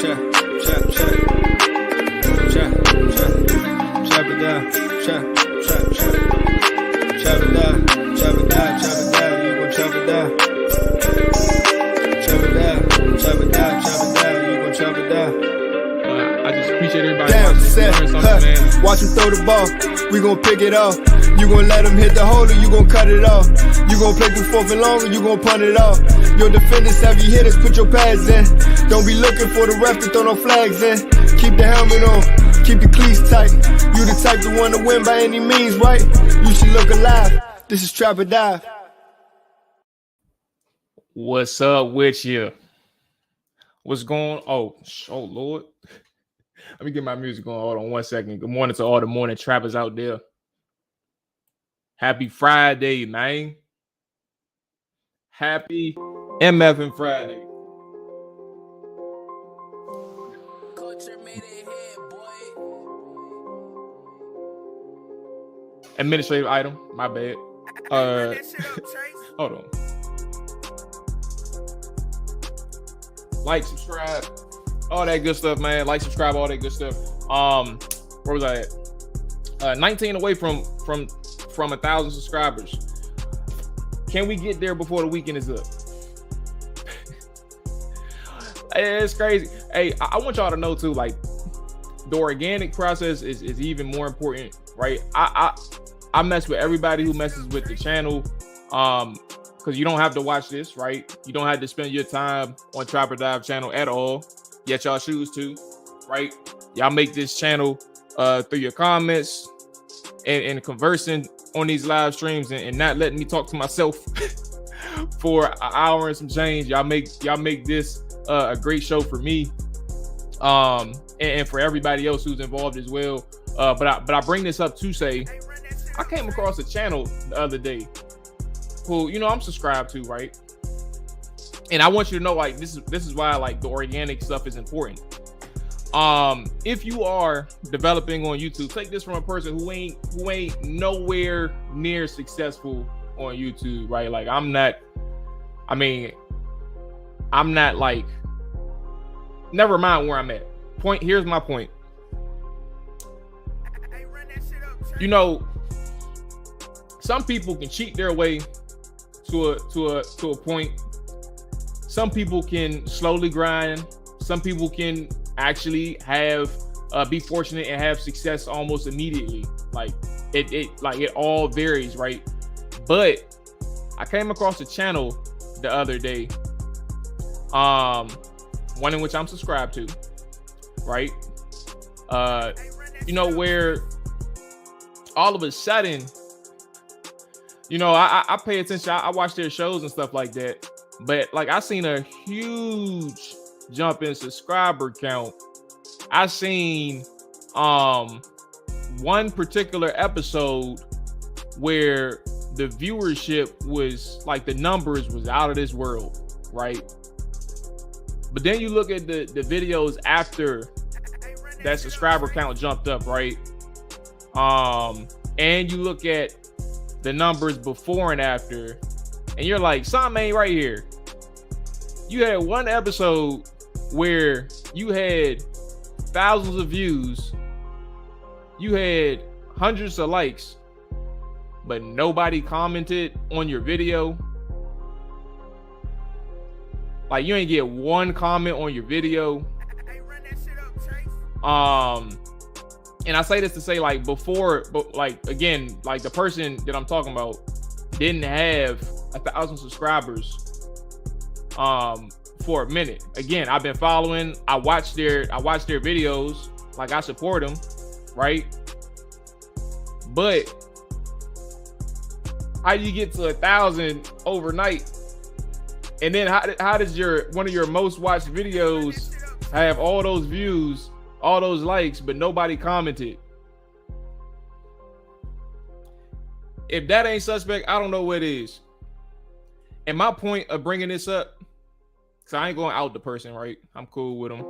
I just appreciate everybody watching. Watch him throw the ball, we gon' pick it off. You gon' let him hit the hole or you gon' cut it off. You gon' play through fourth and long or you gon' punt it off. Your defenders, heavy hitters, put your pads in. Don't be looking for the ref to throw no flags in. Keep the helmet on, keep the cleats tight. You the type to want to win by any means, right? You should look alive. This is Trap or Die. What's up with you? What's going on? Oh Lord. Let me get my music going. Hold on 1 second. Good morning to all the morning trappers out there. Happy Friday, man. Happy MFing Friday. Administrative item. My bad. Hold on. Like, subscribe, all that good stuff, man. Like, subscribe, all that good stuff. Where was I at? 19 away from 1,000 subscribers. Can we get there before the weekend is up? It's crazy. Hey, I want y'all to know too, like, the organic process is even more important, right? I mess with everybody who messes with the channel. Because you don't have to watch this, right? You don't have to spend your time on Trap or Dive channel at all, yet y'all choose to, right? Y'all make this channel through your comments and conversing on these live streams and not letting me talk to myself for an hour and some change. Y'all make this a great show for me, and for everybody else who's involved as well. But I bring this up to say I came across a channel the other day who, you know, I'm subscribed to, right? And I want you to know, like, this is why, like, the organic stuff is important. If you are developing on YouTube, take this from a person who ain't nowhere near successful on YouTube, right? Like, I'm not like, never mind where I'm at. Here's my point. You know, some people can cheat their way to a point. Some people can slowly grind. Some people can actually be fortunate and have success almost immediately. Like it all varies, right? But I came across a channel the other day, one in which I'm subscribed to, right? You know, where all of a sudden, you know, I pay attention. I watch their shows and stuff like that. But like, I seen a huge jump in subscriber count. I seen one particular episode where the viewership was like, the numbers was out of this world, right? But then you look at the videos after that subscriber count jumped up, right? And you look at the numbers before and after, and you're like, something ain't right here. You had one episode where you had thousands of views, you had hundreds of likes, but nobody commented on your video. Like, you ain't get one comment on your video. And I say this to say, like, before, but like, again, like, the person that I'm talking about didn't have 1,000 subscribers for a minute. Again, I've been following, I watch their videos, like, I support them, right? But how do you get to 1,000 overnight? And then how does one of your most watched videos have all those views, all those likes, but nobody commented? If that ain't suspect, I don't know what is. And my point of bringing this up, because I ain't going to out the person, right? I'm cool with him.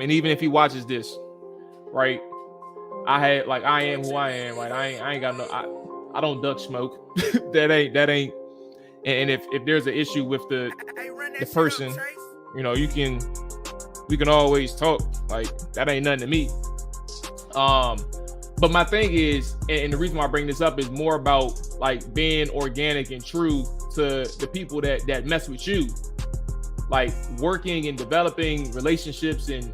And even if he watches this, right? I am who I am, right? I ain't got no, I don't duck smoke. that ain't. And if there's an issue with the person, you know, you can we can always talk. Like, that ain't nothing to me. But my thing is, and the reason why I bring this up is more about like being organic and true to the people that mess with you. Like, working and developing relationships and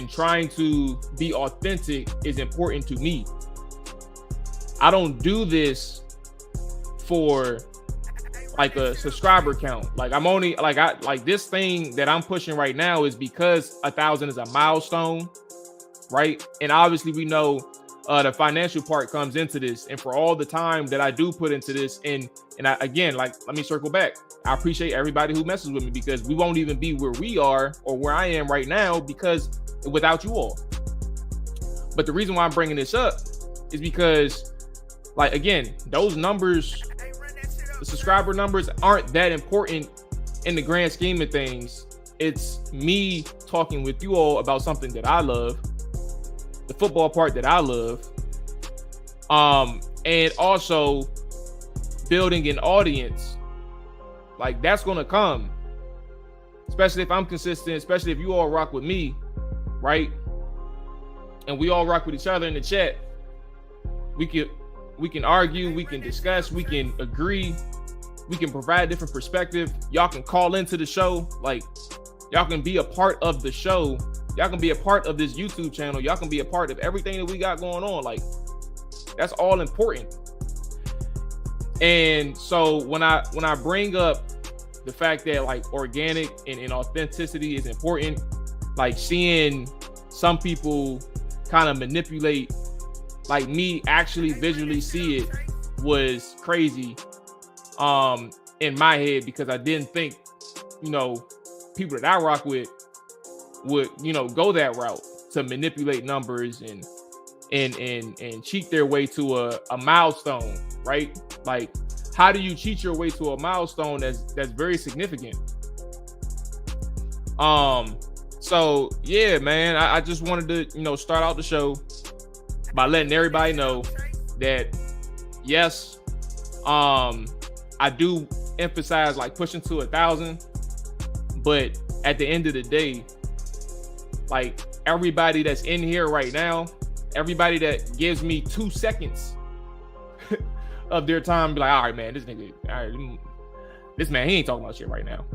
trying to be authentic is important to me. I don't do this for like a subscriber count. Like, I'm only like this thing that I'm pushing right now is because 1,000 is a milestone, right? And obviously we know the financial part comes into this, and for all the time that I do put into this, and I, again, like, let me circle back. I appreciate everybody who messes with me, because we won't even be where we are or where I am right now because without you all. But the reason why I'm bringing this up is because, like, again, those numbers, the subscriber numbers, aren't that important in the grand scheme of things. It's me talking with you all about something that I love, the football part that I love, and also building an audience. Like, that's gonna come, especially if I'm consistent, especially if you all rock with me, right? And we all rock with each other in the chat. We can argue, we can discuss, we can agree, we can provide different perspective. Y'all can call into the show. Like, y'all can be a part of the show. Y'all can be a part of this YouTube channel. Y'all can be a part of everything that we got going on. Like, that's all important. And so when I bring up the fact that, like, organic and authenticity is important, like, seeing some people kind of manipulate, like, me actually visually see it was crazy in my head, because I didn't think, people that I rock with would, go that route to manipulate numbers and cheat their way to a milestone, right? Like, how do you cheat your way to a milestone that's very significant? So yeah, man, I just wanted to, start out the show by letting everybody know that, yes, I do emphasize, like, pushing to 1,000, but at the end of the day, like, everybody that's in here right now, everybody that gives me 2 seconds of their time, be like, all right, man, this nigga, all right, this man, he ain't talking about shit right now.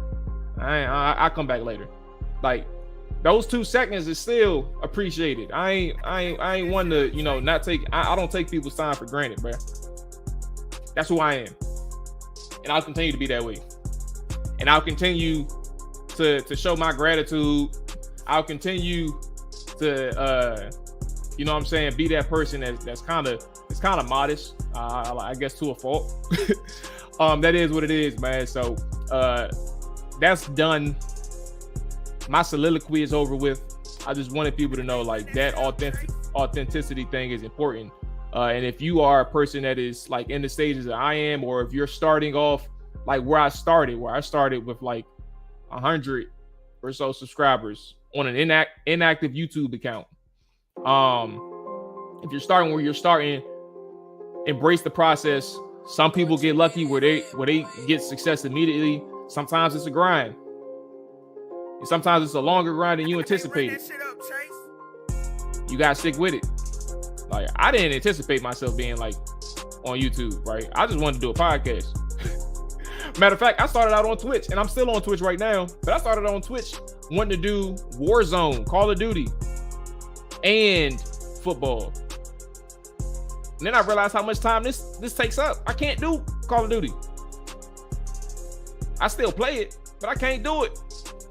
I'll come back later. Like, those 2 seconds is still appreciated. I ain't one to, not take, I don't take people's time for granted, bro. That's who I am. And I'll continue to be that way. And I'll continue to show my gratitude. I'll continue to, be that person that's kind of modest, I guess, to a fault. That is what it is, man. So that's done. My soliloquy is over with. I just wanted people to know, like, that authenticity thing is important. And if you are a person that is, like, in the stages that I am, or if you're starting off like where I started with like 100 or so subscribers on an inactive YouTube account. If you're starting where you're starting, embrace the process. Some people get lucky where they get success immediately. Sometimes it's a grind. And sometimes it's a longer grind than you anticipated. You gotta stick with it. Like, I didn't anticipate myself being, like, on YouTube, right? I just wanted to do a podcast. Matter of fact, I started out on Twitch, and I'm still on Twitch right now, but I started on Twitch wanting to do Warzone, Call of Duty, and football. And then I realized how much time this takes up. I can't do Call of Duty. I still play it, but I can't do it.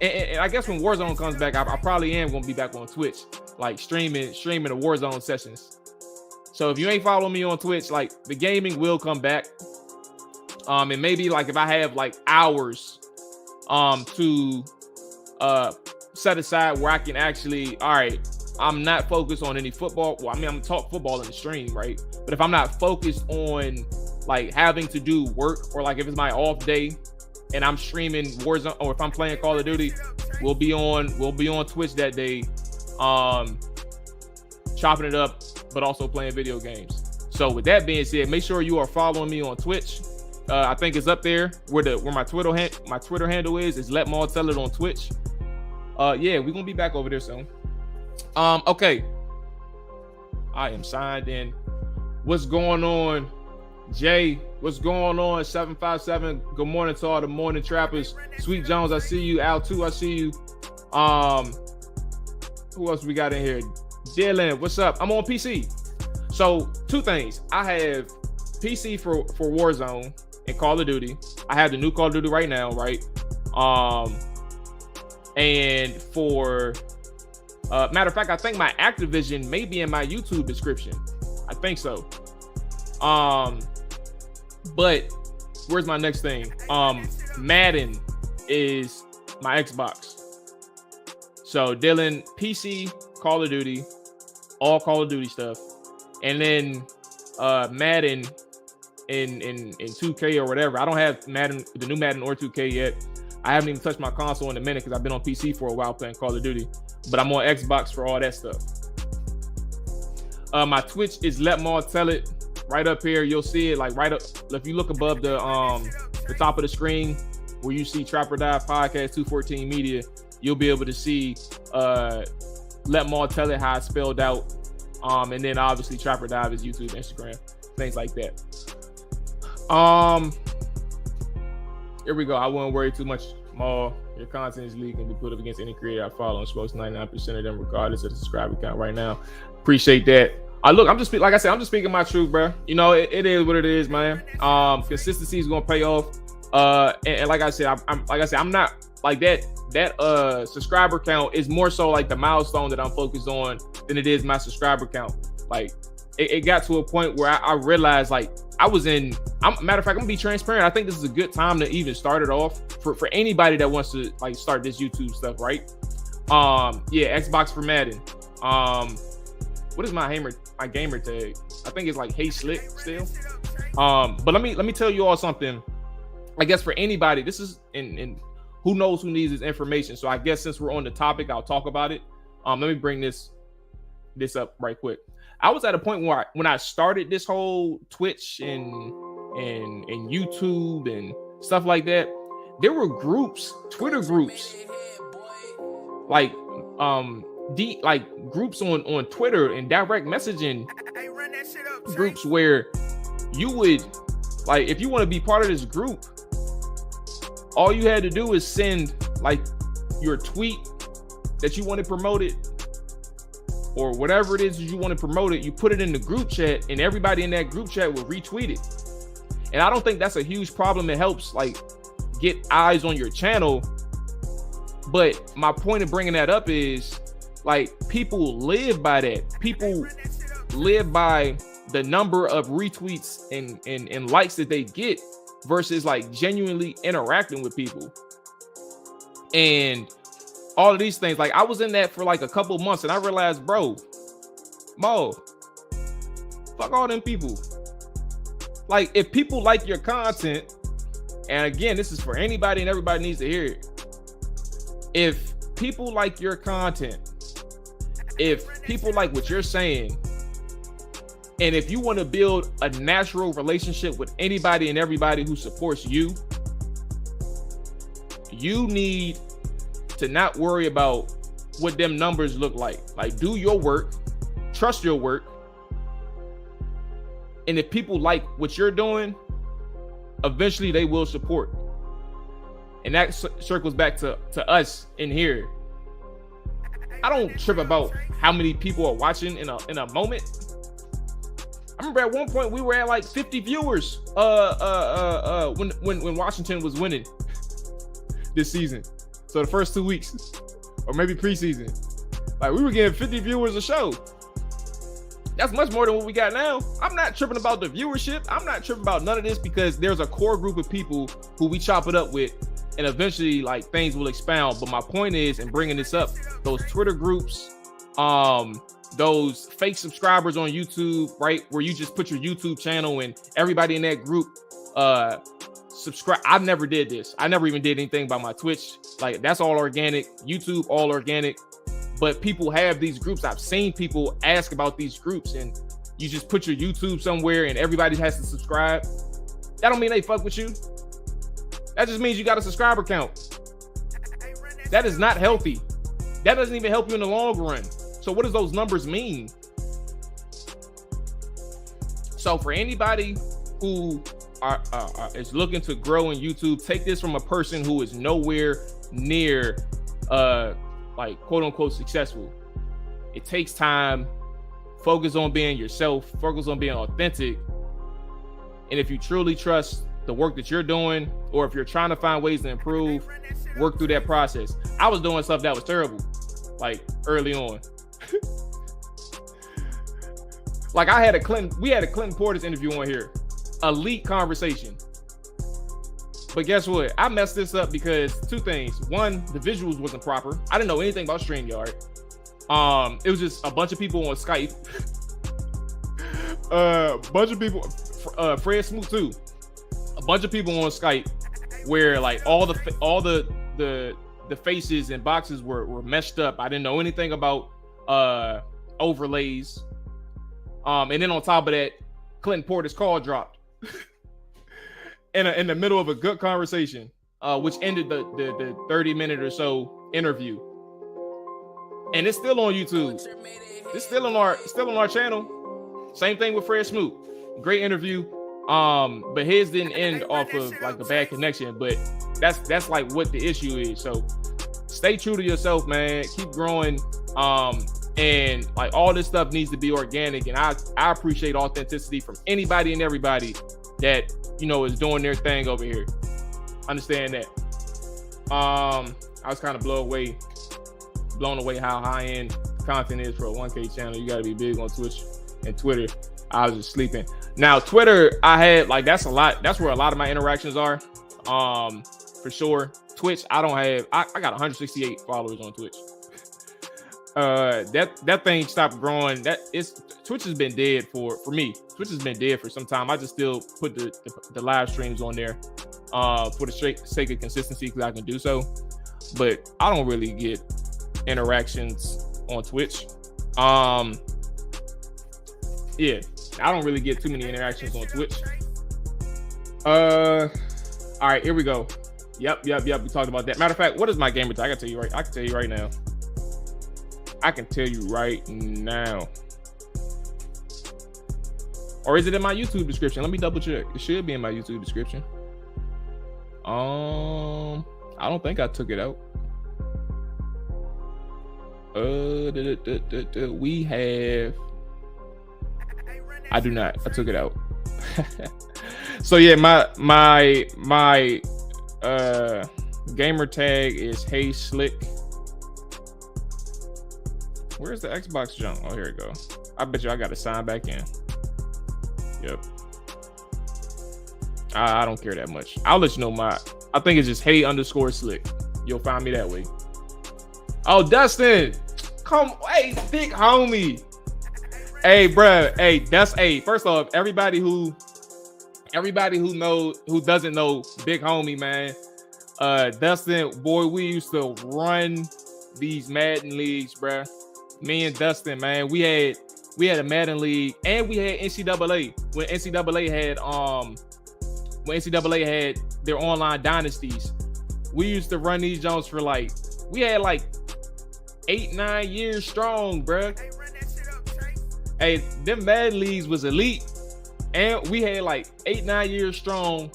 And I guess when Warzone comes back, I probably am going to be back on Twitch, like streaming the Warzone sessions. So if you ain't following me on Twitch, like, the gaming will come back. And maybe, like, if I have, like, hours to set aside where I can actually, all right, I'm not focused on any football. Well, I mean, I'm talk football in the stream, right? But if I'm not focused on, like, having to do work, or, like, if it's my off day and I'm streaming Warzone, or if I'm playing Call of Duty, we'll be on Twitch that day, chopping it up, but also playing video games. So with that being said, make sure you are following me on Twitch. I think it's up there where my Twitter handle is Let Maul Tell It on Twitch. Yeah, we're gonna be back over there soon. Okay. I am signed in. What's going on, Jay? What's going on? 757. Good morning to all the morning trappers. Sweet Jones, I see you. Al too, I see you. Who else we got in here? Dylan, what's up? I'm on PC. So 2 things. I have PC for Warzone and Call of Duty. I have the new Call of Duty right now, right? And for matter of fact, I think my Activision may be in my YouTube description. I think so. But where's my next thing? Madden is my Xbox. So Dylan, PC, Call of Duty, all Call of Duty stuff, and then Madden in 2K or whatever. I don't have Madden, the new Madden or 2K yet. I haven't even touched my console in a minute because I've been on PC for a while playing Call of Duty, but I'm on Xbox for all that stuff. My Twitch is Let Maul Tell It. Right up here, you'll see it like right up. If you look above the top of the screen where you see Trapper Dive Podcast 214 Media, you'll be able to see Let Maul Tell It, how it's spelled out. And then obviously Trapper Dive is YouTube, Instagram, things like that. Here we go. I wouldn't worry too much, Maul. Your content is legal and be put up against any creator I follow and spoke 99% of them, regardless of the subscriber count right now. Appreciate that. Look, I'm just like I said, I'm just speaking my truth, bro. You know, it is what it is, man. Consistency is gonna pay off. And like I said, I'm not like that. That subscriber count is more so like the milestone that I'm focused on than it is my subscriber count. Like it got to a point where I realized like I was in. Matter of fact, I'm gonna be transparent. I think this is a good time to even start it off for anybody that wants to like start this YouTube stuff, right? Yeah, Xbox for Madden. What is my gamer tag? I think it's like Hey Slick still. But let me tell you all something. I guess for anybody, this is in who knows who needs this information. So I guess since we're on the topic, I'll talk about it. Let me bring this up right quick. I was at a point where when I started this whole Twitch and YouTube and stuff like that, there were groups, Twitter groups, like groups on Twitter and direct messaging groups where you would, like, if you want to be part of this group, all you had to do is send like your tweet that you wanted promoted or whatever it is you want to promote it. You put it in the group chat and everybody in that group chat will retweet it. And I don't think that's a huge problem. It helps like get eyes on your channel. But my point of bringing that up is like people live by that. People live by the number of retweets and likes that they get versus like genuinely interacting with people. And all of these things, like I was in that for like a couple months and I realized, bro, Mo, fuck all them people. Like if people like your content, and again, this is for anybody and everybody needs to hear it. If people like your content, if people like what you're saying, and if you want to build a natural relationship with anybody and everybody who supports you, you need to not worry about what them numbers look like. Like, do your work, trust your work. And if people like what you're doing, eventually they will support. And that circles back to us in here. I don't trip about how many people are watching in a moment. I remember at one point we were at like 50 viewers when Washington was winning this season. So the first 2 weeks, or maybe preseason, like we were getting 50 viewers a show. That's much more than what we got now. I'm not tripping about the viewership. I'm not tripping about none of this because there's a core group of people who we chop it up with, and eventually like things will expound. But my point is, in bringing this up, those Twitter groups, those fake subscribers on YouTube, right, where you just put your YouTube channel and everybody in that group subscribe. I never did this. I never even did anything by my Twitch. Like that's all organic. YouTube, all organic. But people have these groups. I've seen people ask about these groups, and you just put your YouTube somewhere and everybody has to subscribe. That don't mean they fuck with you. That just means you got a subscriber count. That is not healthy. That doesn't even help you in the long run. So what does those numbers mean? So for anybody who is looking to grow in YouTube, take this from a person who is nowhere near like quote unquote successful. It takes time. Focus on being yourself, focus on being authentic. And if you truly trust the work that you're doing, or if you're trying to find ways to improve, work through that process. I was doing stuff that was terrible, like early on. Like we had a Clinton Portis interview on here. Elite conversation. But guess what? I messed this up because two things. One, the visuals wasn't proper. I didn't know anything about StreamYard. It was just a bunch of people on Skype. Bunch of people, Fred Smoot too. A bunch of people on Skype where like all the faces and boxes were messed up. I didn't know anything about overlays. And then on top of that, Clinton Portis' call dropped in the middle of a good conversation, which ended the 30-minute or so interview. And it's still on YouTube. It's still on our channel. Same thing with Fred Smoot. Great interview. But his didn't end off of like a bad connection. But that's like what the issue is. So stay true to yourself, man. Keep growing. And like all this stuff needs to be organic. And I appreciate authenticity from anybody and everybody that, you know, is doing their thing over here. Understand that. I was kind of blown away how high-end content is for a 1K channel. You got to be big on Twitch and Twitter. I was just sleeping. Now Twitter, I had like that's where a lot of my interactions are, for sure. Twitch, I got 168 followers on Twitch. That thing stopped growing. Twitch has been dead for me. Twitch has been dead for some time. I just still put the live streams on there for the sake of consistency, because I can do so, but I don't really get interactions on Twitch. Yeah, I don't really get too many interactions on Twitch. All right, here we go. Yep. We talked about that. Matter of fact, what is my gamer tag? I can tell you right now. Or is it in my YouTube description? Let me double check. It should be in my YouTube description. I don't think I took it out. We have. I do not. I took it out. So yeah, my gamer tag is Hey Slick. Where's the Xbox junk? Oh, here we go. I bet you I got to sign back in. Yep. I don't care that much. I'll let you know I think it's just Hey_Slick. You'll find me that way. Oh, Dustin. Hey, big homie. Hey, bruh. Hey, first off, everybody who doesn't know big homie, man. Dustin, boy, we used to run these Madden leagues, bruh. Me and Dustin, man, we had a Madden league, and we had NCAA when NCAA had their online dynasties. We used to run these Jones for we had 8-9 years strong, bruh. Hey, them Madden leagues was elite, and we had 8-9 years strong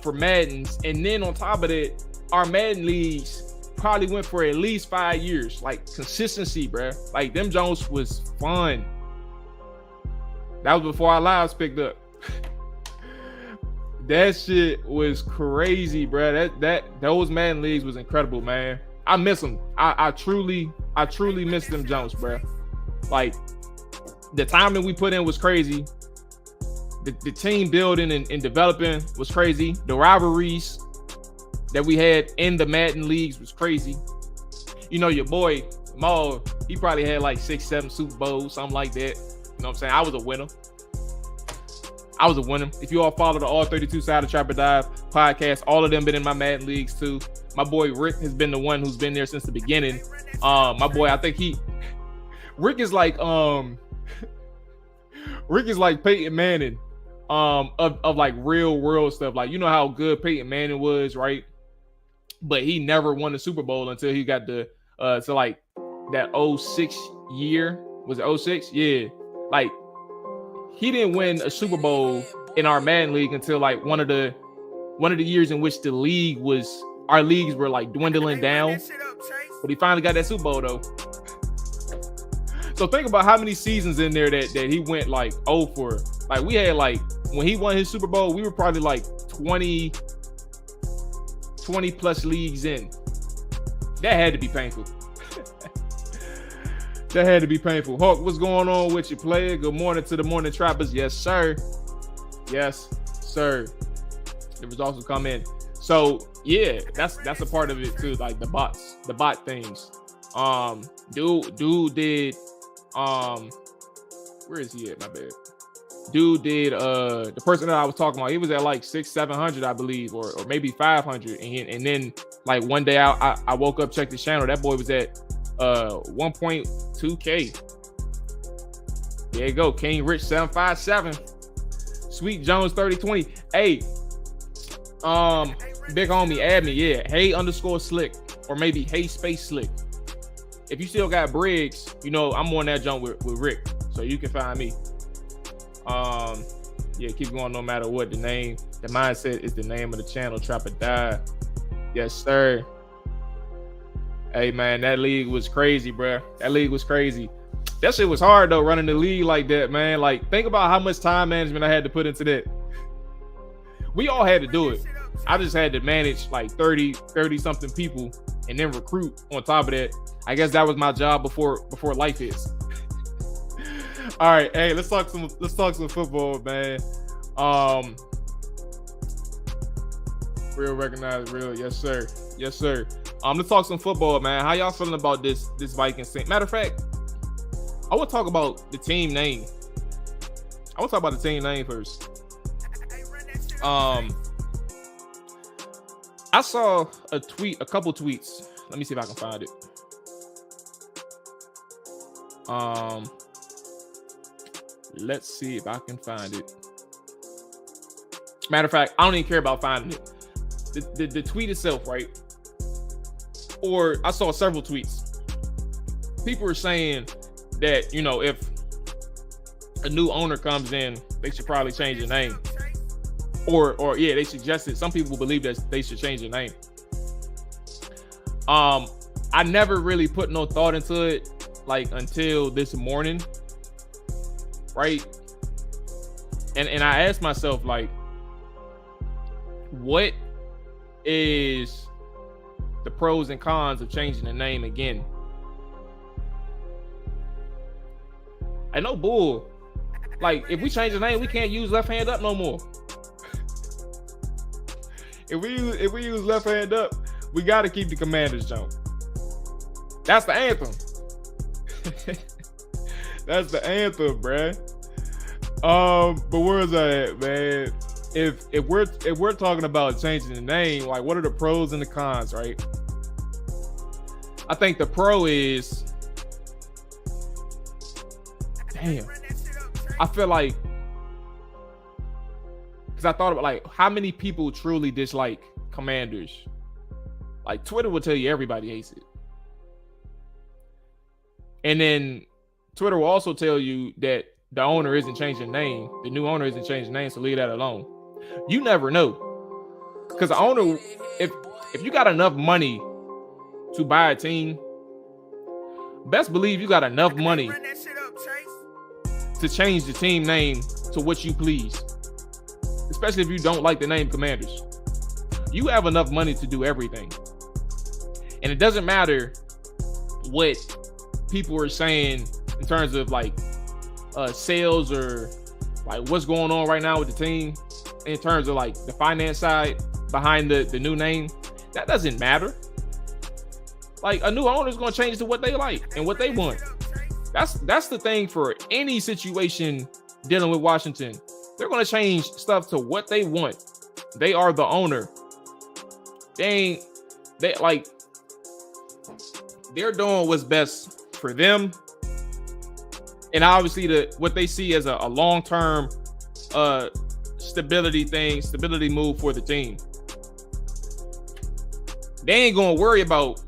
for Maddens, and then on top of that, our Madden leagues probably went for at least 5 years. Consistency, bruh. Them Jones was fun. That was before our lives picked up. That shit was crazy, bruh. Those Madden leagues was incredible, man. I miss them. I truly miss them Jones, bruh. The time that we put in was crazy. The team building and developing was crazy. The rivalries that we had in the Madden leagues was crazy. You know, your boy Maul, he probably had 6-7 Super Bowls, something like that. You know what I'm saying? I was a winner. If you all follow the All 32 Side of Trapper Dive podcast, all of them been in my Madden leagues too. My boy Rick has been the one who's been there since the beginning. My boy, I think Rick is like Peyton Manning of real world stuff. You know how good Peyton Manning was, right? But he never won the Super Bowl until he got the to like that 06 year. Was it 06? Yeah. Like he didn't win a Super Bowl in our Madden league until like one of the years in which our leagues were like dwindling down. But he finally got that Super Bowl though. So think about how many seasons in there that he went like 0 for. Like we had like when he won his Super Bowl, we were probably like 20 plus leagues in. That had to be painful. That had to be painful. Hawk, what's going on with you, player? Good morning to the morning trappers. Yes, sir. Yes, sir. The results will come in. So yeah, that's a part of it too. Like the bot things. Dude did. Where is he at? My bad. Dude did. The person that I was talking about, he was at like 600-700, I believe, or maybe 500. And then like one day I woke up, checked the channel. That boy was at 1.2K. There you go. King Rich 757. Sweet Jones 3020. Hey, big homie, add me. Yeah, hey_slick or maybe hey space slick. If you still got Briggs, you know I'm on that jump with Rick, so you can find me. Yeah, keep going no matter what. The mindset is the name of the channel. Trap or Die. Yes, sir. Hey man, that league was crazy, bro. That league was crazy. That shit was hard though, running the league like that, man. Like, think about how much time management I had to put into that. We all had to do it. I just had to manage like 30 something people and then recruit on top of that. I guess that was my job before life is. All right, hey, let's talk some football, man. Real recognized, real, yes sir, yes sir. Let's talk some football, man. How y'all feeling about this Vikings thing? Matter of fact, I want to talk about the team name. I want to talk about the team name first. I saw a couple tweets. Let me see if I can find it. Let's see if I can find it. Matter of fact, I don't even care about finding it. The tweet itself, right? Or I saw several tweets. People were saying that, you know, if a new owner comes in, they should probably change the name. Or yeah, they suggested, some people believe that they should change the name. I never really put no thought into it, like, until this morning, right? And I asked myself, like, what is the pros and cons of changing the name again? I know bull. Like, if we change the name, we can't use left hand up no more. If we use left hand up, we got to keep the Commanders jump. That's the anthem. That's the anthem, bruh. But where is I at, man? If we're talking about changing the name, like, what are the pros and the cons, right? I think the pro is, damn, I feel like, because I thought about, like, how many people truly dislike Commanders? Like, Twitter will tell you everybody hates it. And then Twitter will also tell you that the owner isn't changing the name. The new owner isn't changing the name, so leave that alone. You never know. Because the owner, if you got enough money to buy a team, best believe you got enough money to change the team name to what you please. Especially if you don't like the name Commanders. You have enough money to do everything. And it doesn't matter what people are saying in terms of, like, sales or, like, what's going on right now with the team in terms of, like, the finance side behind the new name. That doesn't matter. Like, a new owner is going to change to what they like and what they want. That's the thing for any situation dealing with Washington. They're going to change stuff to what they want. They are the owner. They're doing what's best for them. And obviously what they see as a long-term stability move for the team. They ain't going to worry about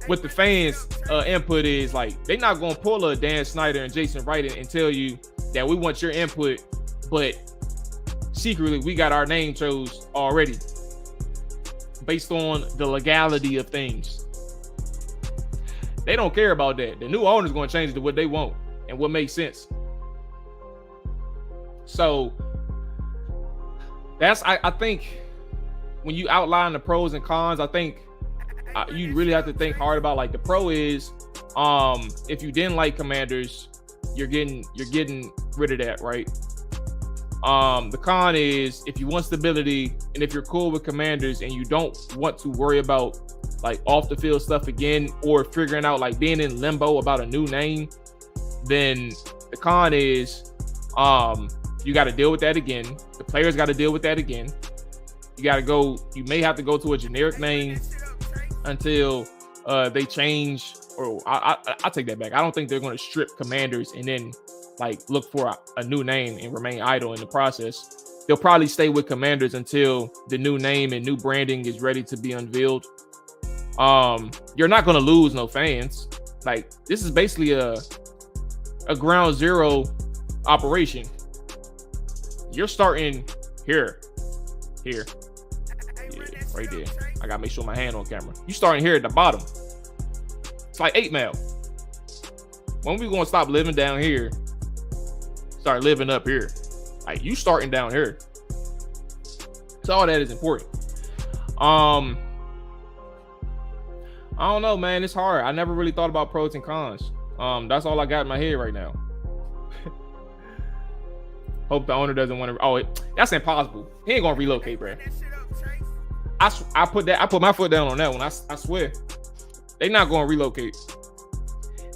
what the fans input is, like, they're not gonna pull a Dan Snyder and Jason Wright and tell you that we want your input, but secretly we got our name chose already based on the legality of things. They don't care about that. The new owner's going to change it to what they want and what makes sense. So that's, I think when you outline the pros and cons, I think you really have to think hard about, like, the pro is, if you didn't like Commanders, you're getting rid of that, right? The con is, if you want stability and if you're cool with Commanders and you don't want to worry about, like, off the field stuff again, or figuring out, like, being in limbo about a new name, then the con is, you got to deal with that again. The players got to deal with that again. You may have to go to a generic name until they change, or I take that back. I don't think they're going to strip Commanders and then, like, look for a new name and remain idle in the process. They'll probably stay with Commanders until the new name and new branding is ready to be unveiled. You're not going to lose no fans. Like, this is basically a ground zero operation. You're starting here, yeah, right there. I gotta make sure my hand on camera. You starting here at the bottom. It's like 8 Mile. When we gonna stop living down here, start living up here? Like, you starting down here. So all that is important. I don't know, man. It's hard. I never really thought about pros and cons. That's all I got in my head right now. Hope the owner doesn't want to. Oh, that's impossible. He ain't gonna relocate, bro. I put my foot down on that one. I swear, they not gonna relocate.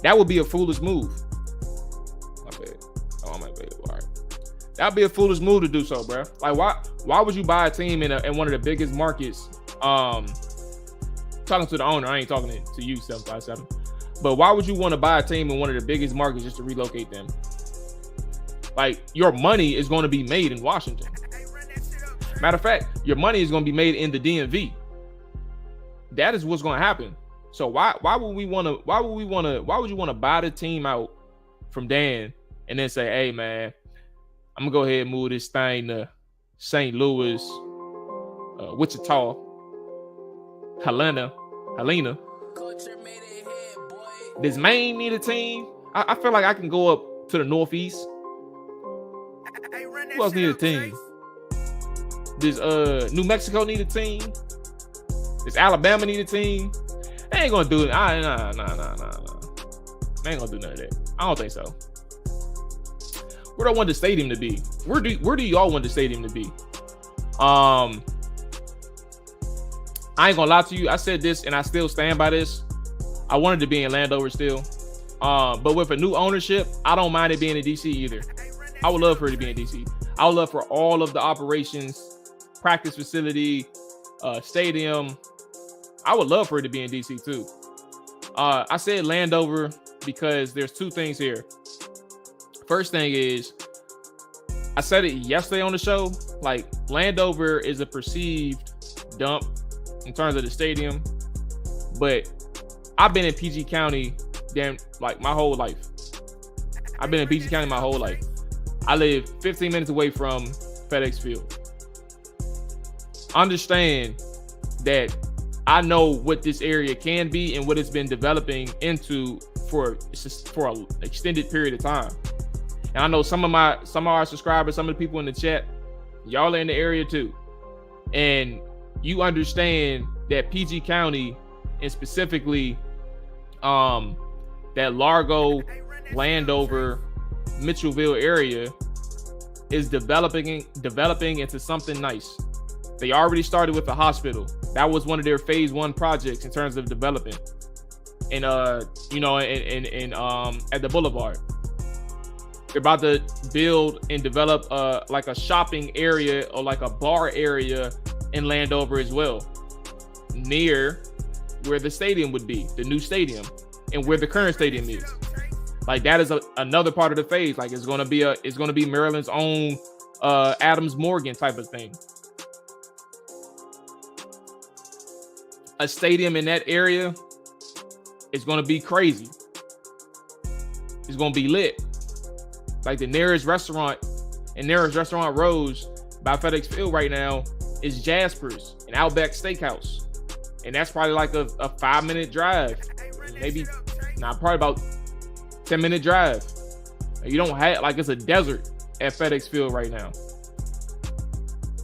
That would be a foolish move. My bad. Oh, my bad. All right. That'd be a foolish move to do so, bro. Like, why would you buy a team in one of the biggest markets? Talking to the owner, I ain't talking to you, 757. But why would you want to buy a team in one of the biggest markets just to relocate them? Like, your money is going to be made in Washington. Matter of fact, your money is going to be made in the DMV. That is what's going to happen. So why would you want to buy the team out from Dan and then say, hey, man, I'm gonna go ahead and move this thing to St. Louis, Wichita, Helena. Does Maine need a team? I feel like I can go up to the Northeast. Who else need a team? Does New Mexico need a team? Does Alabama need a team? They ain't gonna do it. Nah. They ain't gonna do none of that. I don't think so. Where do I want the stadium to be? Where do y'all want the stadium to be? I ain't gonna lie to you. I said this and I still stand by this. I wanted to be in Landover still. But with a new ownership, I don't mind it being in DC either. I would love for it to be in DC. I would love for all of the operations, practice facility, stadium. I would love for it to be in DC too. I said Landover because there's two things here. First thing is, I said it yesterday on the show, like, Landover is a perceived dump in terms of the stadium, but I've been in PG County my whole life. I've been in PG County my whole life. I live 15 minutes away from FedEx Field. Understand that I know what this area can be and what it's been developing into for an extended period of time. And I know some of our subscribers, some of the people in the chat, y'all are in the area too. And you understand that PG County, and specifically that Largo, Landover, Mitchellville area, is developing into something nice. They already started with the hospital. That was one of their phase 1 projects in terms of development. And at the Boulevard, they're about to build and develop like a shopping area or like a bar area in Landover as well, near where the stadium would be, the new stadium, and where the current stadium is. Like, that is another part of the phase. Like, it's gonna be Maryland's own Adams Morgan type of thing. A stadium in that area It's going to be crazy. It's going to be lit. Like the nearest restaurant Rose by FedEx Field right now is Jasper's, an Outback Steakhouse. And that's probably like a 5-minute drive. Probably about 10-minute drive. You don't have, like, it's a desert at FedEx Field right now.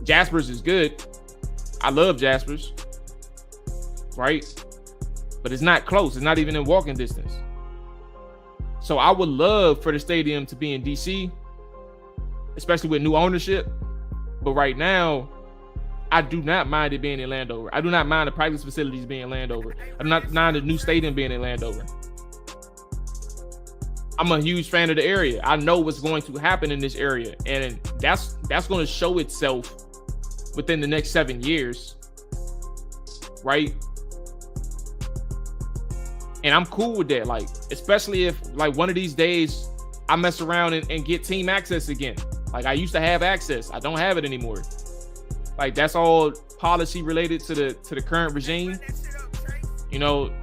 Jasper's is good. I love Jasper's. Right? But it's not close. It's not even in walking distance. So I would love for the stadium to be in DC, especially with new ownership. But right now, I do not mind it being in Landover. I do not mind the practice facilities being in Landover. I do not mind the new stadium being in Landover. I'm a huge fan of the area. I know what's going to happen in this area, and that's going to show itself within the next 7 years, right? And I'm cool with that, like, especially if, like, one of these days I mess around and get team access again. Like, I used to have access. I don't have it anymore. Like, that's all policy related to the current regime. You know,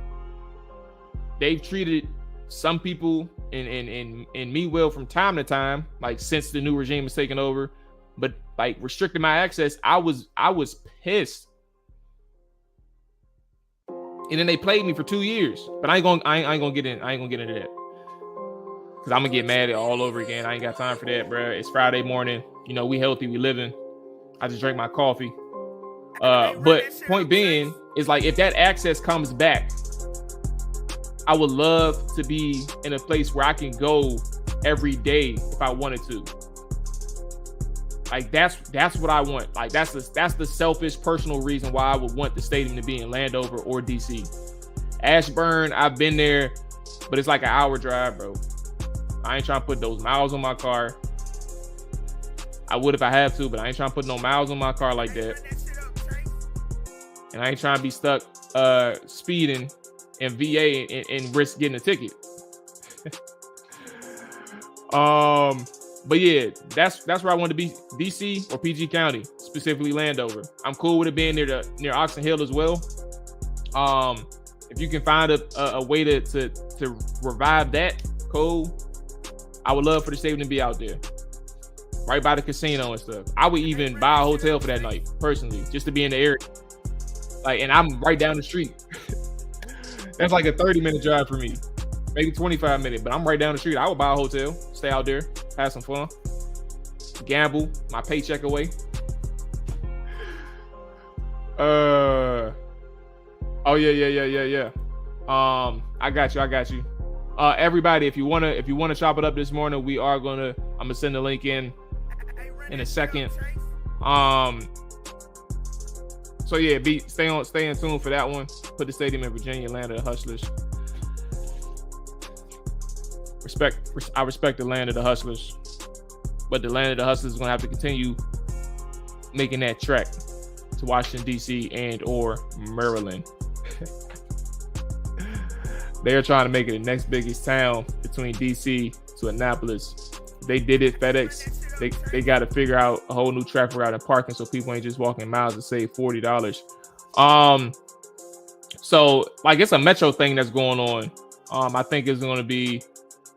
they've treated some people and me well from time to time, like, since the new regime has taken over, but, like, restricting my access, I was pissed. And then they played me for 2 years, but I ain't gonna get into that, because I'm gonna get mad at all over again. I ain't got time for that, bro. It's Friday morning. You know, we healthy, we living. I just drank my coffee. But point being is, like, if that access comes back, I would love to be in a place where I can go every day if I wanted to. Like, that's what I want. Like, that's the selfish personal reason why I would want the stadium to be in Landover or DC. Ashburn, I've been there, but it's like an hour drive, bro. I ain't trying to put those miles on my car. I would if I had to, but I ain't trying to put no miles on my car like that. And I ain't trying to be stuck speeding in VA and risk getting a ticket. But yeah, that's where I want to be, DC or PG County, specifically Landover. I'm cool with it being near Oxon Hill as well. If you can find a way to revive that, cool. I would love for the stadium to be out there, right by the casino and stuff. I would even buy a hotel for that night, personally, just to be in the area. Like, and I'm right down the street. That's like a 30-minute drive for me, maybe 25 minutes, but I'm right down the street. I would buy a hotel, stay out there, have some fun, gamble my paycheck away. Oh yeah. I got you. Everybody, if you wanna chop it up this morning, I'm gonna send the link in a second. So yeah, stay in tune for that one. Put the stadium in Virginia, land of the Hustlers. I respect the land of the Hustlers, but the land of the Hustlers is gonna have to continue making that trek to Washington D.C. and or Maryland. They're trying to make it the next biggest town between D.C. to Annapolis. They did it, FedEx. They got to figure out a whole new traffic route and parking so people ain't just walking miles to save $40. So, like, it's a metro thing that's going on. I think it's going to be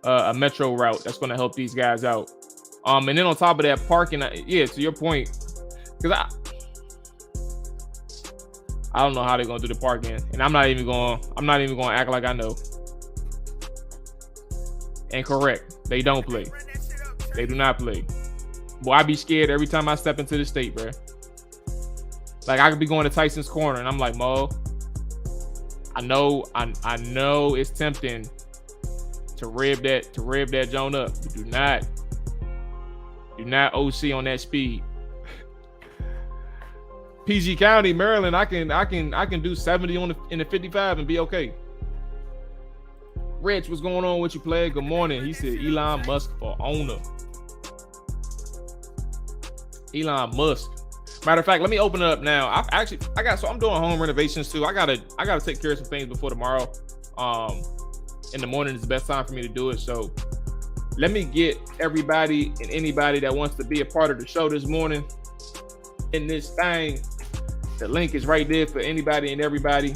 a metro route that's going to help these guys out. And then on top of that, parking. Yeah, to your point, because I don't know how they're gonna do the parking, and I'm not even gonna act like I know. And correct, they don't play. They do not play. Boy, I be scared every time I step into the state, bro. Like, I could be going to Tyson's Corner, and I'm like, Mo, I know it's tempting to rev that joint up. But do not OC on that speed. PG County, Maryland, I can do 70 in the 55 and be okay. Rich, what's going on with you, player? Good morning. He said Elon Musk for owner. Elon Musk. Matter of fact, let me open it up now. I'm doing home renovations too. I gotta take care of some things before tomorrow. In the morning is the best time for me to do it. So let me get everybody and anybody that wants to be a part of the show this morning in this thing. The link is right there for anybody and everybody.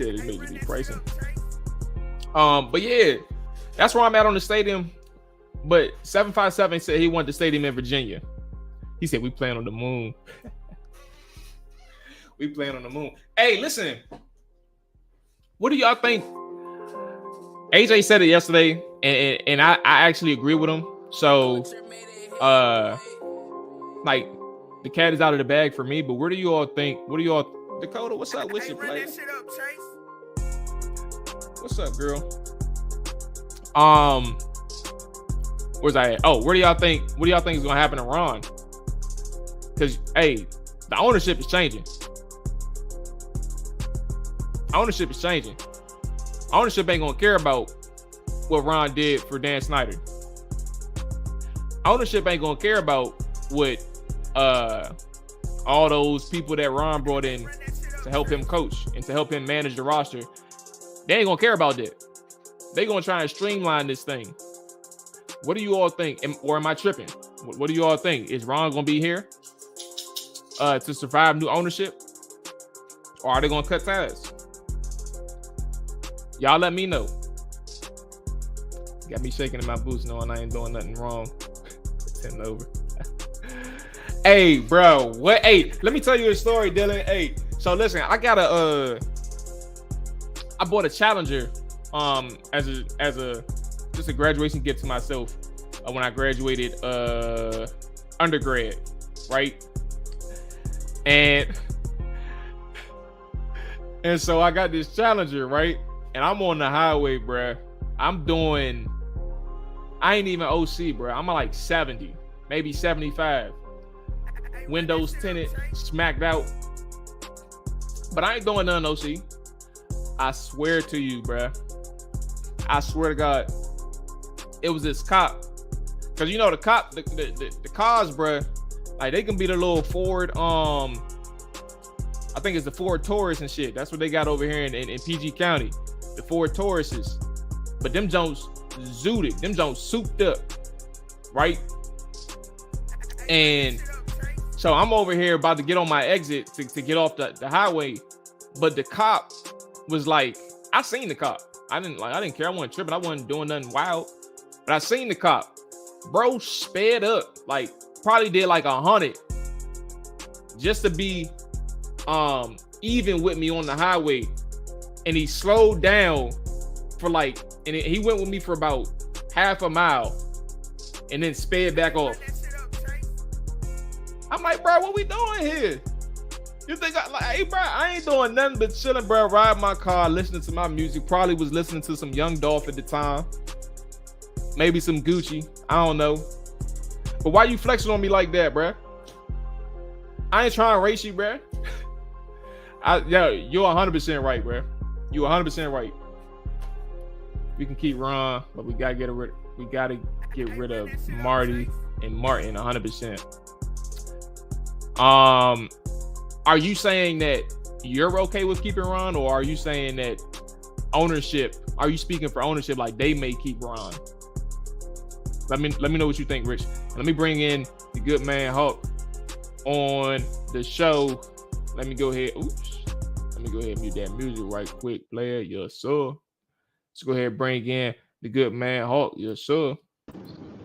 said it made you be pricing. But yeah, that's where I'm at on the stadium. But 757 said he wanted the stadium in Virginia. He said we playing on the moon. We playing on the moon. Hey, listen. What do y'all think? AJ said it yesterday, and I actually agree with him. So, like, the cat is out of the bag for me. But where do you all think? What do you all, Dakota? What's up with you, player? What's up, girl? Where's I at? Oh, where do y'all think? What do y'all think is gonna happen to Ron? Because hey, the ownership is changing. Ownership is changing. Ownership ain't gonna care about what Ron did for Dan Snyder. Ownership ain't gonna care about what all those people that Ron brought in to help him coach and to help him manage the roster. They ain't gonna care about that. They gonna try and streamline this thing. What do you all think? Or am I tripping? What do you all think? Is Ron gonna be here to survive new ownership? Or are they gonna cut ties? Y'all let me know. Got me shaking in my boots knowing I ain't doing nothing wrong. 10 over. Hey, bro. What? Hey, let me tell you a story, Dylan. Hey, so listen, I bought a Challenger as a just a graduation gift to myself when I graduated undergrad, right? And so I got this Challenger, right? And I'm on the highway, bruh. I ain't even OC, bruh. I'm at like 70, maybe 75. Windows tinted, smacked out. But I ain't doing nothing OC. I swear to you, bruh. I swear to God. It was this cop. Cause you know the cars, bruh, like they can be the little Ford, I think it's the Ford Taurus and shit. That's what they got over here in PG County. The Ford Tauruses. But them Jones zooted. Them Jones souped up. Right? And so I'm over here about to get on my exit to get off the highway. But the cop was like, I seen the cop. I didn't care. I wasn't tripping. I wasn't doing nothing wild. But I seen the cop. Bro sped up. Like, probably did like 100. Just to be even with me on the highway. And he slowed down for like, and he went with me for about half a mile. And then sped back off. I'm like, bro, what we doing here? You think hey, bro, I ain't doing nothing but chilling, bro. Ride my car, listening to my music. Probably was listening to some Young Dolph at the time. Maybe some Gucci. I don't know. But why you flexing on me like that, bro? I ain't trying to race you, bro. You're 100% right, bro. You're 100% right. We can keep Ron, but we gotta get rid of Marty and Martin 100%. Are you saying that you're okay with keeping Ron, or are you saying that ownership? Are you speaking for ownership like they may keep Ron? Let me know what you think, Rich. And let me bring in the good man Hulk on the show. Let me go ahead. Let me go ahead and mute that music right quick, player. Yes, sir. Let's go ahead and bring in the good man Hulk. Yes, sir.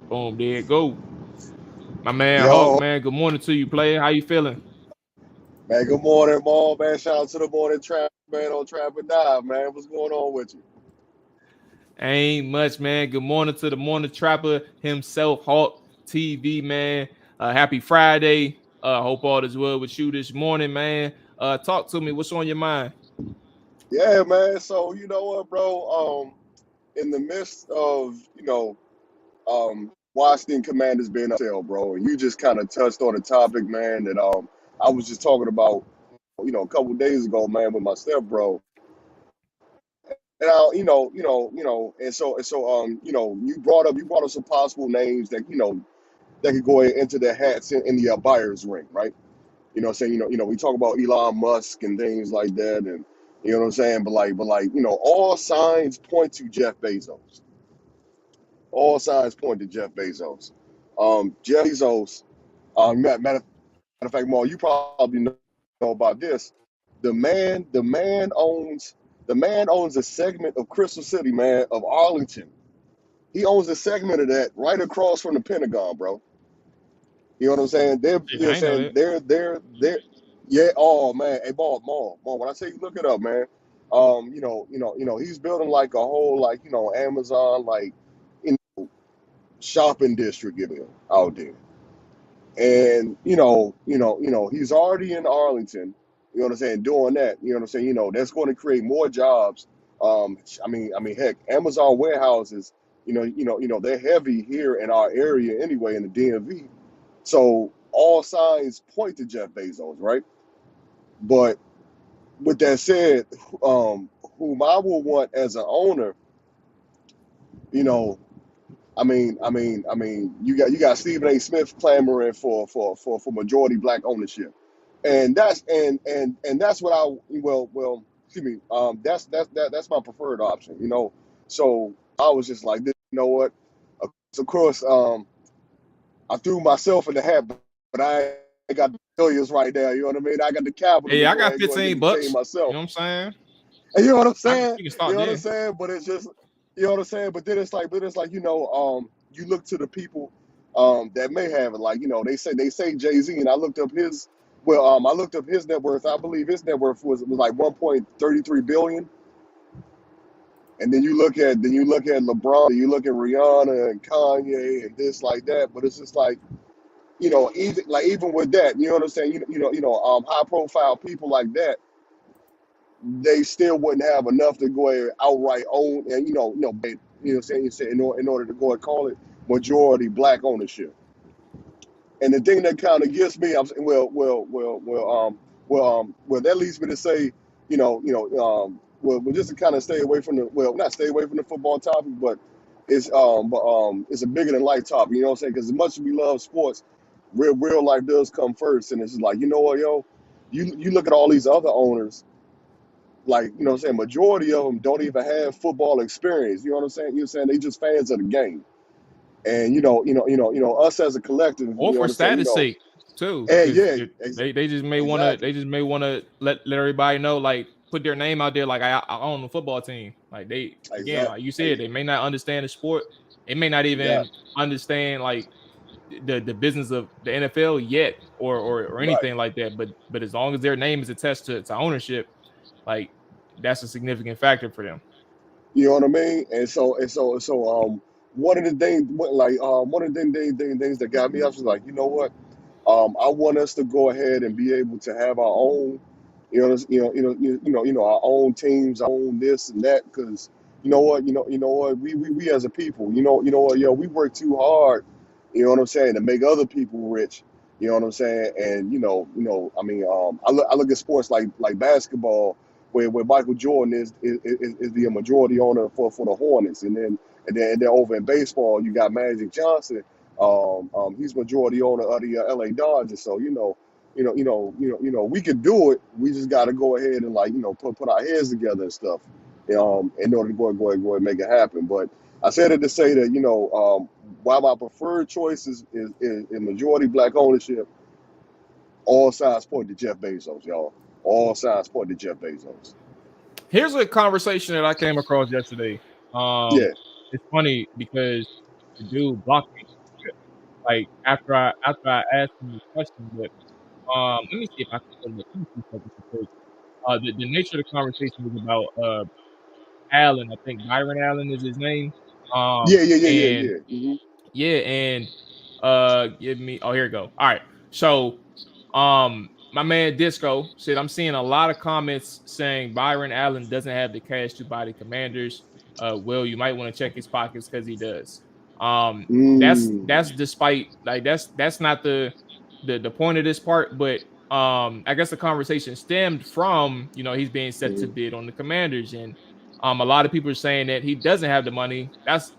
Boom, there it go. My man Hulk, man. Good morning to you, player. How you feeling? Man, good morning, Mom. Man, shout out to the morning trap, man, on Trap and Dive, man. What's going on with you? Ain't much, man. Good morning to the morning trapper himself, Hulk TV, man. Happy Friday. Hope all is well with you this morning, man. Talk to me. What's on your mind? Yeah, man. So, you know what, bro? In the midst of, Washington Commanders being up there, bro, and you just kind of touched on a topic, man, that I was just talking about, a couple of days ago, man, with my step bro. And you brought up some possible names that that could go into their hats in the buyer's ring, right? You know what I'm saying? We talk about Elon Musk and things like that, and you know what I'm saying? But all signs point to Jeff Bezos. All signs point to Jeff Bezos. Jeff Bezos, matter of fact, Mo, you probably know about this. The man owns The man owns a segment of Crystal City, man, of Arlington. He owns a segment of that right across from the Pentagon, bro. You know what I'm saying? You know what I I'm ain't know saying? that. Yeah. Oh man, hey, Ball. When I say you look it up, man, he's building like a whole like Amazon like shopping district out there. And he's already in Arlington. You know what I'm saying? Doing that. You know what I'm saying? That's going to create more jobs. Heck, Amazon warehouses. They're heavy here in our area anyway in the DMV. So all signs point to Jeff Bezos, right? But with that said, whom I will want as an owner, you know, you got Stephen A. Smith clamoring for majority black ownership, and that's what excuse me, that's my preferred option, So I was just like, you know what? Of course, I threw myself in the hat, but I ain't got the billions right now. You know what I mean? I got the capital to Yeah, I go got ahead and go and get 15 the team bucks. You myself. know what I'm saying? You know what I'm saying? We can You start know what I'm there. saying? But it's just, you know what I'm saying? But then it's like, you look to the people that may have it. Like, they say Jay-Z, and I looked up his net worth. I believe his net worth was like 1.33 billion. And then you look at LeBron, and you look at Rihanna and Kanye and this like that. But it's just like, even with that, you know what I'm saying? High profile people like that, they still wouldn't have enough to go ahead and outright own, and what I'm saying, in order to go and call it majority black ownership. And the thing that kind of gets me, I'm saying, that leads me to say, just to kind of stay away from not stay away from the football topic, but it's a bigger than life topic. You know what I'm saying? Because as much as we love sports, real life does come first, and it's just like, you know what, yo, you look at all these other owners, like, you know what I'm saying, majority of them don't even have football experience. You know what I'm saying? You're saying they just fans of the game. And us as a collective, you Or know for what I'm saying, status sake too, and because yeah, they just may want to exactly. let everybody know, like put their name out there, like I own the football team. Like they again, Exactly. like you said, they may not understand the sport. They may not Yeah, even understand like the business of the NFL yet, or right. anything like that. But as long as their name is attached to ownership, like that's a significant factor for them. You know what I mean? And so one of the things, one of the things that got me, I was like, you know what? I want us to go ahead and be able to have our own, our own teams, our own this and that. Because you know what, we as a people, what, yo, we work too hard. You know what I'm saying, to make other people rich. You know what I'm saying, and I look at sports like basketball, where Michael Jordan is the majority owner for the Hornets, and then over in baseball, you got Magic Johnson. He's majority owner of the LA Dodgers. So we could do it. We just got to go ahead and put our heads together and stuff, in order to go and make it happen. But I said it to say that while my preferred choice is majority black ownership, all signs point to Jeff Bezos, y'all. All signs point to Jeff Bezos. Here's a conversation that I came across yesterday. Yeah. It's funny because the dude blocked me, like after I asked him the question. But let me see if I can pull it up. Let me see something because the nature of the conversation was about Allen. I think Byron Allen is his name. Yeah. Yeah. Yeah. Yeah. And Yeah. yeah, and give me, oh, here we go. All right. So my man Disco said, I'm seeing a lot of comments saying Byron Allen doesn't have the cash to buy the Commanders. Will, you might want to check his pockets because he does. That's Mm. despite, like, that's not the point of this part, but I guess the conversation stemmed from, he's being set to Mm. bid on the Commanders, and a lot of people are saying that he doesn't have the money. That's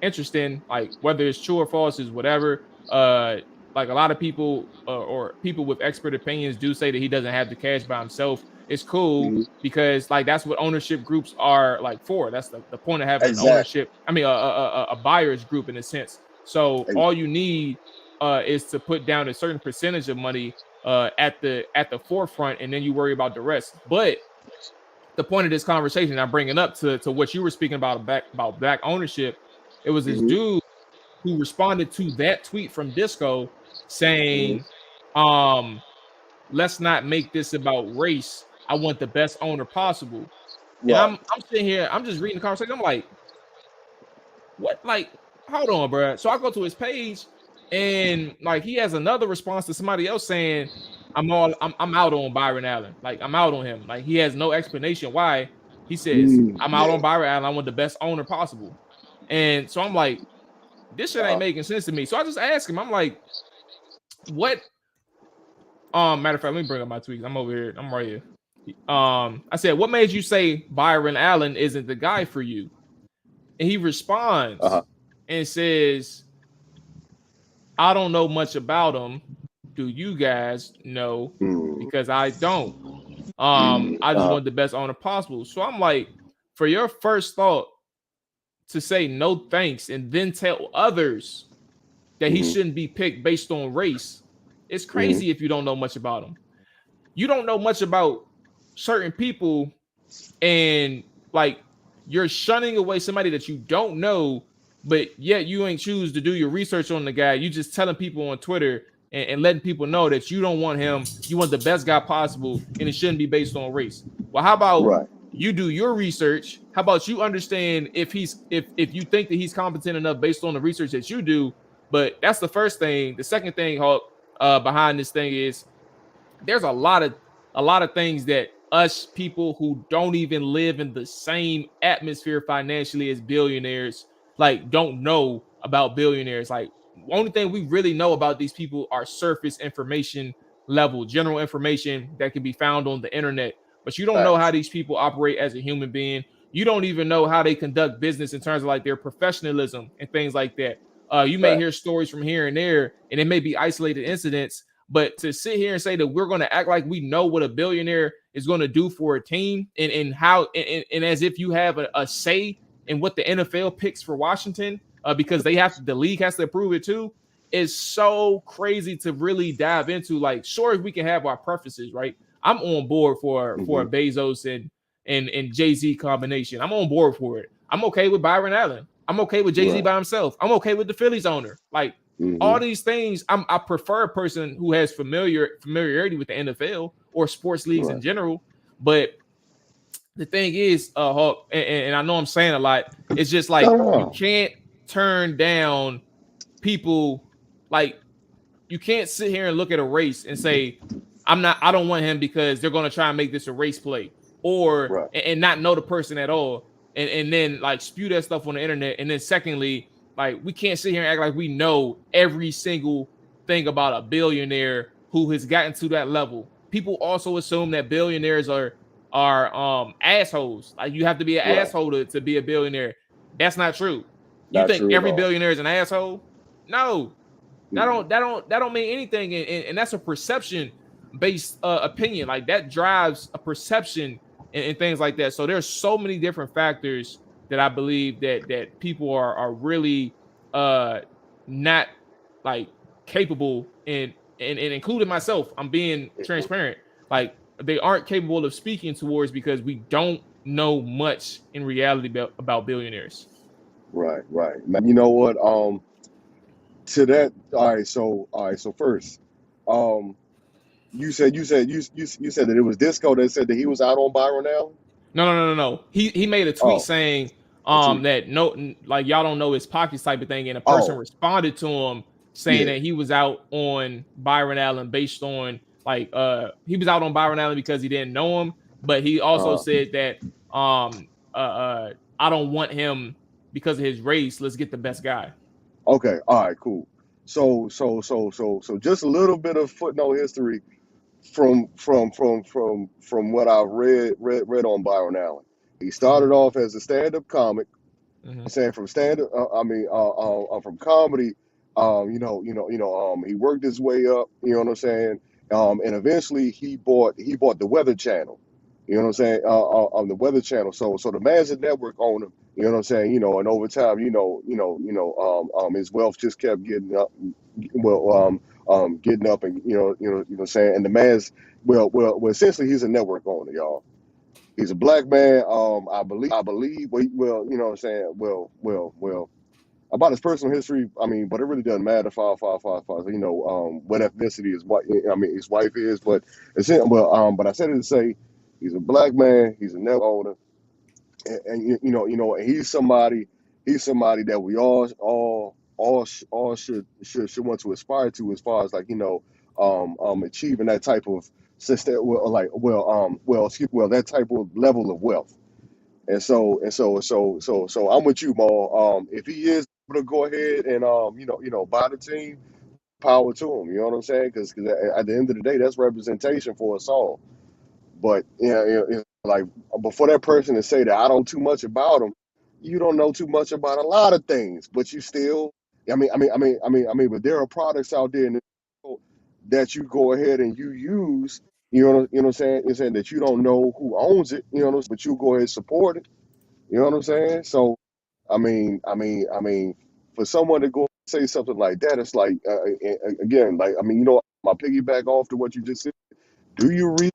interesting. Like, whether it's true or false is whatever. Like, a lot of people, or people with expert opinions, do say that he doesn't have the cash by himself. It's cool Mm. because, like, that's what ownership groups are like for. That's the point of having an Exactly. ownership. I mean, a buyer's group in a sense. So all you need is to put down a certain percentage of money at the forefront, and then you worry about the rest. But the point of this conversation, I'm bringing up to what you were speaking about black ownership. It was this Mm-hmm. dude who responded to that tweet from Disco Mm-hmm. saying, let's not make this about race. I want the best owner possible. And Right. I'm sitting here, I'm just reading the conversation. I'm like, what? Like, hold on, bro. So I go to his page, and like he has another response to somebody else saying, I'm out on Byron Allen. Like, I'm out on him. Like, he has no explanation why. He says, I'm out Yeah. on Byron Allen. I want the best owner possible. And so I'm like, this shit ain't making sense to me. So I just asked him, I'm like, what? Matter of fact, let me bring up my tweets. I'm over here. I'm right here. I said, what made you say Byron Allen isn't the guy for you? And he responds and says, I don't know much about him. Do you guys know? Because I don't. I just want the best owner possible. So I'm like, for your first thought to say no thanks and then tell others that he shouldn't be picked based on race, it's crazy if you don't know much about him. You don't know much about certain people, and like you're shunning away somebody that you don't know, but yet you ain't choose to do your research on the guy. You just telling people on Twitter and letting people know that you don't want him. You want the best guy possible, and it shouldn't be based on race. Well, how about you do your research? How about you understand if you think that he's competent enough based on the research that you do? But that's the first thing. The second thing, Hawk, behind this thing is there's a lot of things that us people who don't even live in the same atmosphere financially as billionaires like don't know about billionaires. Like, the only thing we really know about these people are surface information level, general information that can be found on the internet. But you don't know how these people operate as a human being. You don't even know how they conduct business in terms of like their professionalism and things like that. You may hear stories from here and there, and it may be isolated incidents. But to sit here and say that we're going to act like we know what a billionaire is going to do for a team and how and as if you have a say in what the NFL picks for Washington, because the league has to approve it too, is so crazy to really dive into. Like, sure, we can have our preferences, right? I'm on board for a Bezos and Jay-Z combination. I'm on board for it. I'm okay with Byron Allen. I'm okay with Jay-Z by himself. I'm okay with the Phillies owner. Like, all these things, I prefer a person who has familiarity with the NFL or sports leagues in general. But the thing is, Hawk, and I know I'm saying a lot, it's just like you can't turn down people. Like, you can't sit here and look at a race and say, I don't want him because they're going to try and make this a race play, or and not know the person at all, and then like spew that stuff on the internet. And then secondly, like, we can't sit here and act like we know every single thing about a billionaire who has gotten to that level. People also assume that billionaires are assholes. Like, you have to be an asshole to be a billionaire. That's not true. You think every billionaire is an asshole? No, that don't mean anything. And that's a perception based opinion. Like, that drives a perception and things like that. So there's so many different factors that I believe that people are really not like capable, and including myself, I'm being transparent. Like, they aren't capable of speaking towards because we don't know much in reality about billionaires. Right. Now, you know what? To that. All right. So first, you said that it was Disco that said that he was out on Byron Allen. No. He made a tweet saying that no, like, y'all don't know his pockets type of thing, and a person responded to him saying that he was out on Byron Allen based on like he was out on Byron Allen because he didn't know him, but he also said that I don't want him because of his race. Let's get the best guy. Okay. All right. Cool. So just a little bit of footnote history from what I've read on Byron Allen. He started off as a stand-up comic. I'm saying from from comedy. He worked his way up. You know what I'm saying? And eventually he bought the Weather Channel. You know what I'm saying? On the Weather Channel. So the man's a network owner. You know what I'm saying? And over time, his wealth just kept getting up. Getting up, and saying. And the man's essentially he's a network owner, y'all. He's a black man. I believe. Well, you know what I'm saying. Well. About his personal history, I mean, but it really doesn't matter you know, what ethnicity is what I mean his wife is, but it's but I said it to say he's a black man, he's a network owner, and and he's somebody that we all should want to aspire to as far as like achieving that type of system, excuse well that type of level of wealth. And so I'm with you, Maul. If he is able to go ahead and buy the team, power to him. You know what I'm saying? Because at the end of the day, that's representation for us all. But like before that person to say that I don't too much about him, you don't know too much about a lot of things, but you still. But there are products out there in the world that you go ahead and you use. You know what I'm saying? You're saying that you don't know who owns it. You know what I'm saying? But you go ahead and support it. You know what I'm saying? So, for someone to go say something like that, it's like again, like my piggyback off to what you just said. Do you read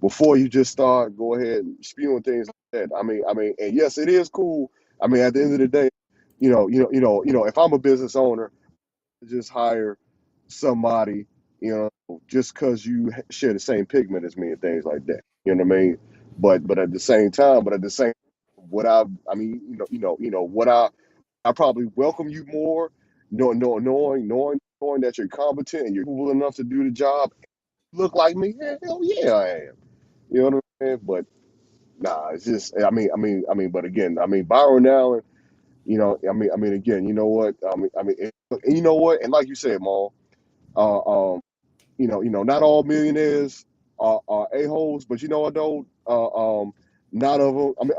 before you just start go ahead and spewing things like that? And yes, it is cool. At the end of the day, if I'm a business owner, just hire somebody, just because you share the same pigment as me and things like that. You know what I mean? But at the same, what what I probably welcome you more, knowing that you're competent and you're cool enough to do the job. Look like me? Hell yeah, I am. You know what I'm saying? But nah, it's just but again, Byron Allen. Again, you know what? And you know what? And like you said, Maul. Uh, um, not all millionaires are a holes, but you know what though? Not of them.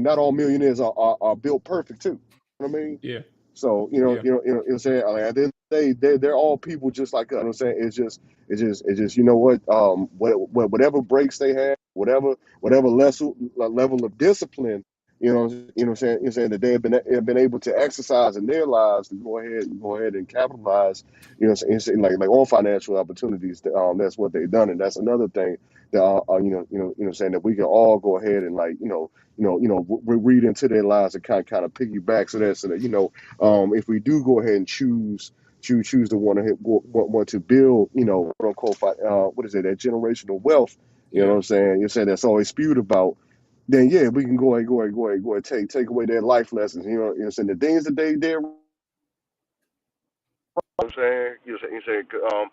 Not all millionaires are built perfect too. You know what I mean? Yeah, So yeah, what I'm saying. Like, at the end of the day, they're all people just like us. You know what I'm saying it's just you know whatever breaks they have, whatever level of discipline. What I'm saying. You're saying that they have been able to exercise in their lives to go ahead and capitalize. Like on financial opportunities. That's what they've done, and that's another thing that saying that we can all go ahead and read into their lives and kind of piggyback so that if we do go ahead and choose to want to build, quote unquote, what is it, that generational wealth, you know what yeah. I'm saying? You're saying that's always spewed about. Then yeah, we can go ahead, take away their life lessons. You're saying the things that they did. I'm saying you say because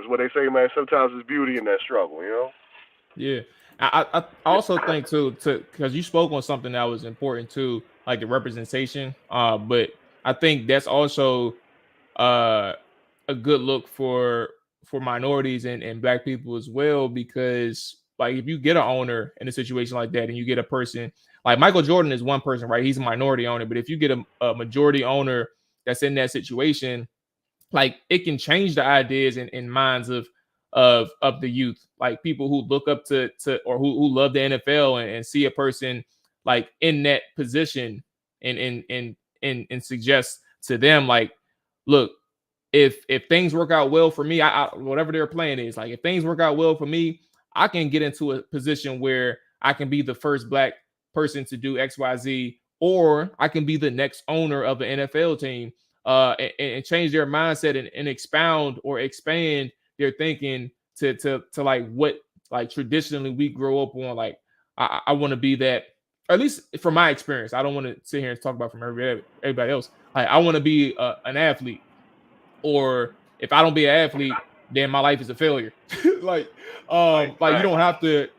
what they say, man, sometimes it's beauty in that struggle. Yeah, I also think too, to because you spoke on something that was important too, like the representation. But I think that's also uh a good look for minorities and black people as well, because like if you get an owner in a situation like that and you get a person like Michael Jordan is one person, right? He's a minority owner, but if you get a majority owner that's in that situation, like it can change the ideas and minds of the youth, like people who look up to or who love the NFL and see a person like in that position and suggest to them like, look, if things work out well for me, whatever their plan is, like if things work out well for me, I can get into a position where I can be the first black person to do XYZ, or I can be the next owner of an NFL team, and change their mindset and expound or expand their thinking to like what like traditionally we grow up on. Like I want to be that, or at least from my experience. I don't want to sit here and talk about from everybody else. Like I want to be an athlete, or if I don't be an athlete, then my life is a failure. like like you don't have to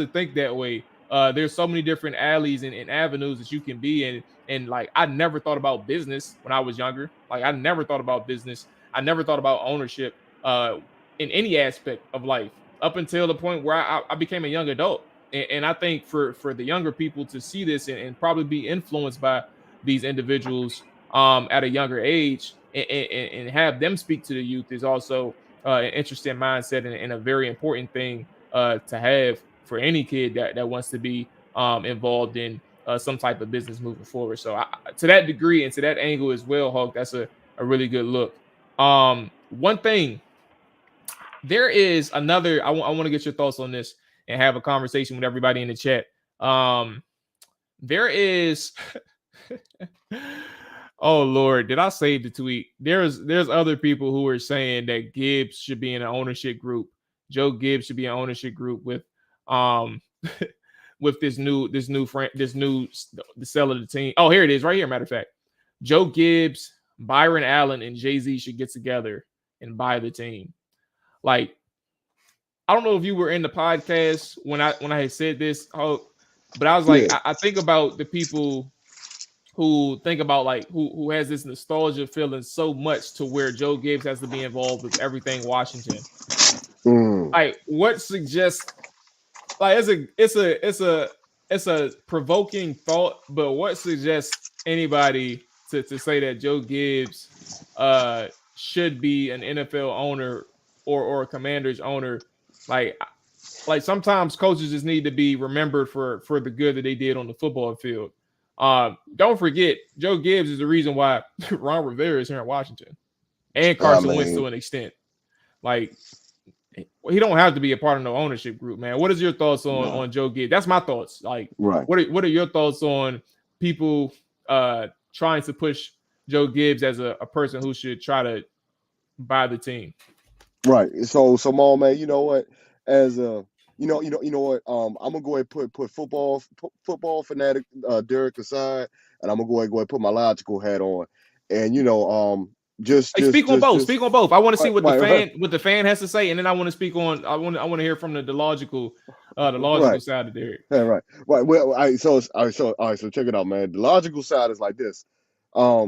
think that way. There's so many different alleys and avenues that you can be in. And like I never thought about business when I was younger. Like I never thought about business. I never thought about ownership in any aspect of life up until the point where I became a young adult. And I think for the younger people to see this and probably be influenced by these individuals at a younger age, and have them speak to the youth is also an interesting mindset and a very important thing to have for any kid that wants to be involved in some type of business moving forward. So to that degree and to that angle as well, Hulk, that's a really good look. One thing, there is another, I want to get your thoughts on this. and have a conversation with everybody in the chat. There is oh Lord, did I save the tweet? There's other people who are saying that Gibbs should be in an ownership group. Joe Gibbs should be an ownership group with with the sell of the team. Oh, here it is, right here. Matter of fact, Joe Gibbs, Byron Allen, and Jay-Z should get together and buy the team. Like, I don't know if you were in the podcast when I had said this, but I was like, Yeah. I think about the people who think about like who has this nostalgia feeling so much to where Joe Gibbs has to be involved with everything Washington. Like, what suggests like it's a provoking thought, but what suggests anybody to say that Joe Gibbs should be an NFL owner or a Commanders owner? Like sometimes coaches just need to be remembered for the good that they did on the football field. Don't forget, Joe Gibbs is the reason why Ron Rivera is here in Washington, and Carson Wentz to an extent. Like, he don't have to be a part of no ownership group, man. What is your thoughts on Joe Gibbs? That's my thoughts. Like, what are your thoughts on people trying to push Joe Gibbs as a person who should try to buy the team? Right. So Maul, man, you know what? As you know what? I'm gonna go ahead and put football fanatic Derek aside, and I'm gonna go ahead and put my logical hat on, and speak on both. Speak on both. I want to see what the fan has to say, and then I want to speak on. I want to hear from the logical side of Derek. Yeah, right. Well, all right. So check it out, man. The logical side is like this. I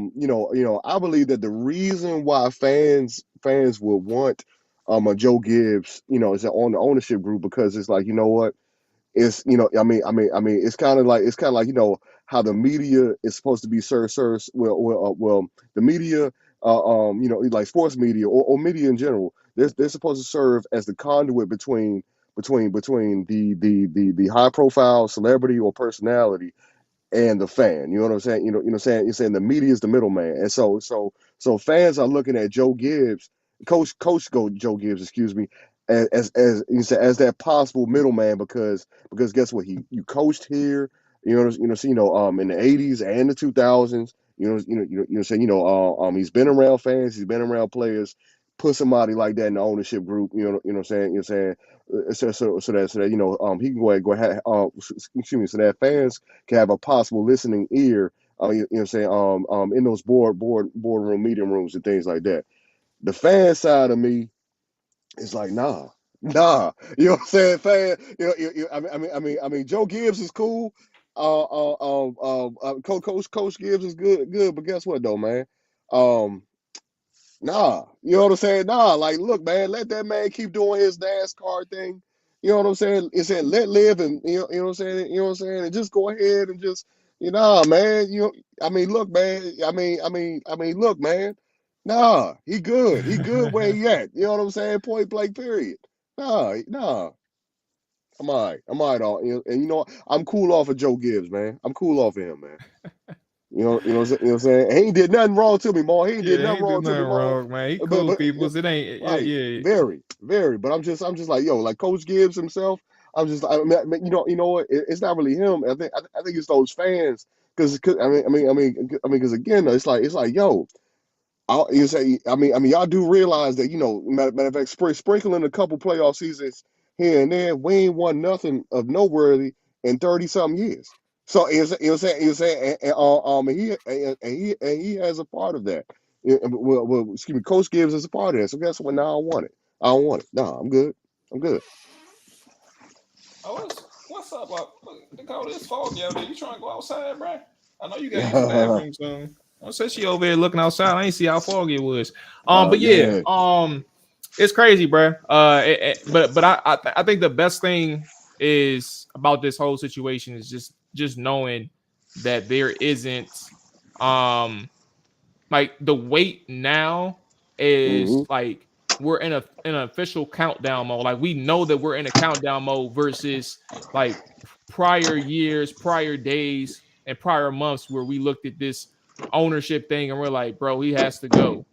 believe that the reason why fans would want a Joe Gibbs, is on the ownership group, because it's like, you know what, it's it's kind of like how the media is supposed to be served. Well, the media, like sports media or media in general, they're supposed to serve as the conduit between the high profile celebrity or personality and the fan. You know what I'm saying? You're saying the media is the middleman, and so fans are looking at Joe Gibbs, Joe Gibbs, excuse me, as you said, as that possible middleman, because guess what, you coached here, in the '80s and the 2000s. He's been around fans, he's been around players. Put somebody like that in the ownership group, so that he can go ahead, so that fans can have a possible listening ear, in those boardroom meeting rooms and things like that. The fan side of me is like, nah. You know what I'm saying? Fan, Joe Gibbs is cool. Coach Gibbs is good, but guess what though, man? Nah, you know what I'm saying? Nah, like, look, man, let that man keep doing his NASCAR thing. You know what I'm saying? It said let live, and you know what I'm saying. You know what I'm saying? And just go ahead and just, man. Look, man. Look, man. Nah, he good. He good where he at. You know what I'm saying? Point blank. Period. Nah. I'm all right. And I'm cool off of Joe Gibbs, man. I'm cool off of him, man. You know what I'm saying? He ain't did nothing wrong to me, Ma. He ain't did nothing wrong to me, Ma. Man. He cool people. It ain't. Right, yeah. Very, very. But I'm just like, like Coach Gibbs himself. I'm just, you know what? It's not really him. I think it's those fans, because again, it's like, yo. Y'all do realize that, matter of fact, sprinkling a couple playoff seasons here and there, we ain't won nothing of noteworthy in 30-something years. So he has a part of that. Well, excuse me, Coach Gibbs is a part of that. So guess what? Now I want it. Nah, I'm good. Oh, what's up? Look how this foggy out there. You trying to go outside, bro? I know you got to use the bathroom soon. I said she over here looking outside. I ain't see how foggy it was. It's crazy, bro. But I think the best thing is about this whole situation is just knowing that there isn't like the wait now is like we're in an official countdown mode. Like, we know that we're in a countdown mode versus like prior years, prior days, and prior months where we looked at this ownership thing and we're like, bro, he has to go.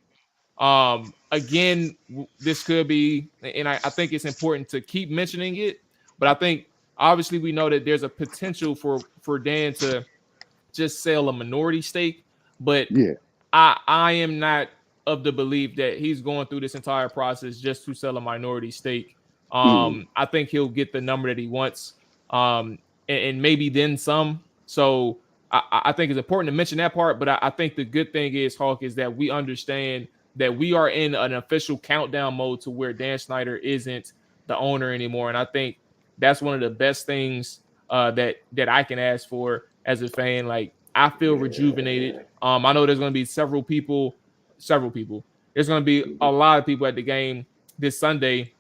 Again, this could be, and I think it's important to keep mentioning it. But I think obviously we know that there's a potential for Dan to just sell a minority stake, but Yeah. I am not of the belief that he's going through this entire process just to sell a minority stake. Mm, I think he'll get the number that he wants, and maybe then some. So I think it's important to mention that part. But I think the good thing is, Hawk, is that we understand that we are in an official countdown mode to where Dan Snyder isn't the owner anymore, and I think that's one of the best things that I can ask for as a fan. Like I feel rejuvenated. I know there's going to be several people. There's going to be a lot of people at the game this Sunday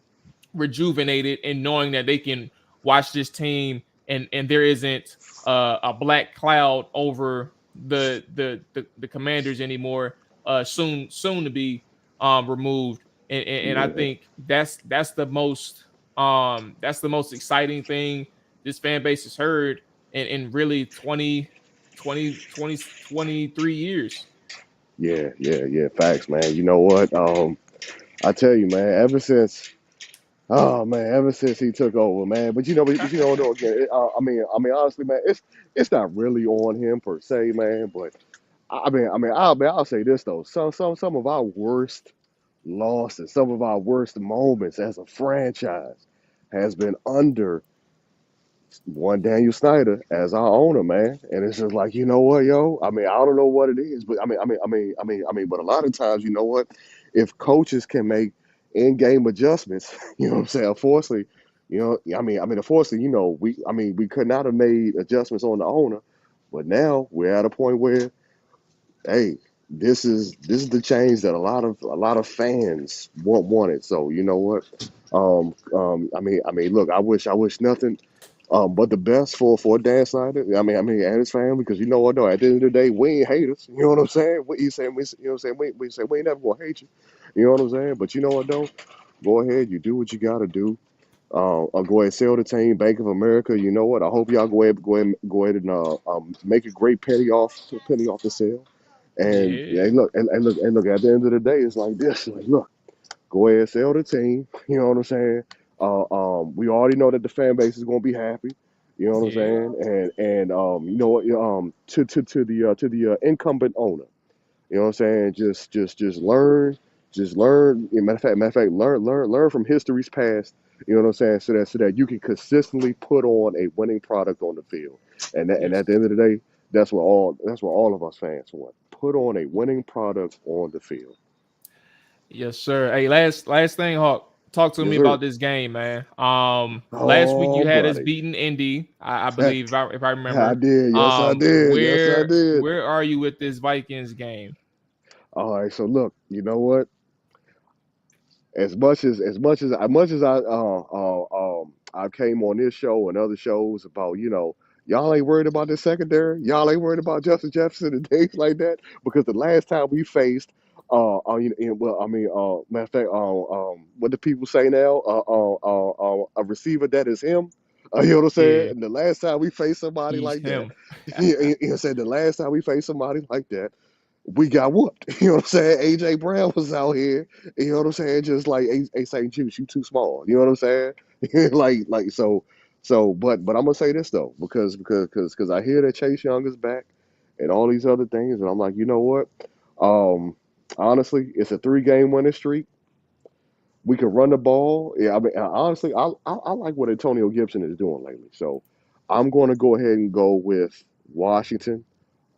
rejuvenated and knowing that they can watch this team and there isn't a black cloud over the Commanders anymore. Soon to be removed, and I yeah. think that's the most exciting thing this fan base has heard in really 23 years. Yeah. Facts, man. You know what? I tell you, man. Oh man, ever since he took over, man. But you know, though, again, honestly, man, it's not really on him per se, man. But I'll say this though. Some of our worst losses, some of our worst moments as a franchise, has been under one Daniel Snyder as our owner, man. And it's just like, you know what, yo? I mean, I don't know what it is, but but a lot of times, you know what? If coaches can make in-game adjustments, you know what I'm saying? Unfortunately, unfortunately, we could not have made adjustments on the owner, but now we're at a point where, hey, this is the change that a lot of fans wanted. So you know what? Look, I wish nothing but the best for Dan Snyder. And his family, because you know what though, at the end of the day, we ain't haters. You know what I'm saying? We saying we, you know what I'm saying? We say we ain't never gonna hate you. You know what I'm saying? But you know what though? Go ahead, you do what you gotta do. Go ahead and sell the team, Bank of America. You know what? I hope y'all go ahead and make a great penny off the sale. And yeah, Yeah, look. At the end of the day, it's like this. Like, look, go ahead, sell the team. You know what I'm saying? We already know that the fan base is gonna be happy. You know what I'm yeah, saying? And you know what? To the incumbent owner. You know what I'm saying? Just learn. Just learn. Matter of fact, learn from history's past. You know what I'm saying? So that you can consistently put on a winning product on the field. And yes, at the end of the day, that's what all of us fans want. Put on a winning product on the field. yes, sir. Hey, last thing, Hawk. Talk to Yes, me sir. about this game, man. Last week Oh, you had us buddy. beating Indy, I believe, if I I remember. did. Yes, I did. Yes, I did. Where are you with this Vikings game? All right. So look, you know what? As much as I came on this show and other shows about, y'all ain't worried about this secondary, y'all ain't worried about Justin Jefferson and things like that, because the last time we faced matter of fact, what do people say now, a receiver that is him, you know what I'm saying, Yeah, and the last time we faced somebody he's like that, him. you know, said the last time we faced somebody like that, we got whooped. You know what I'm saying? AJ Brown was out here. You know what I'm saying? Just like a St. Juice, you too small. You know what I'm saying? But I'm gonna say this though, because I hear that Chase Young is back and all these other things, and I'm like, you know what? Um, honestly, it's a 3-game winning streak. We can run the ball. Yeah, honestly, I like what Antonio Gibson is doing lately. So I'm going to go ahead and go with Washington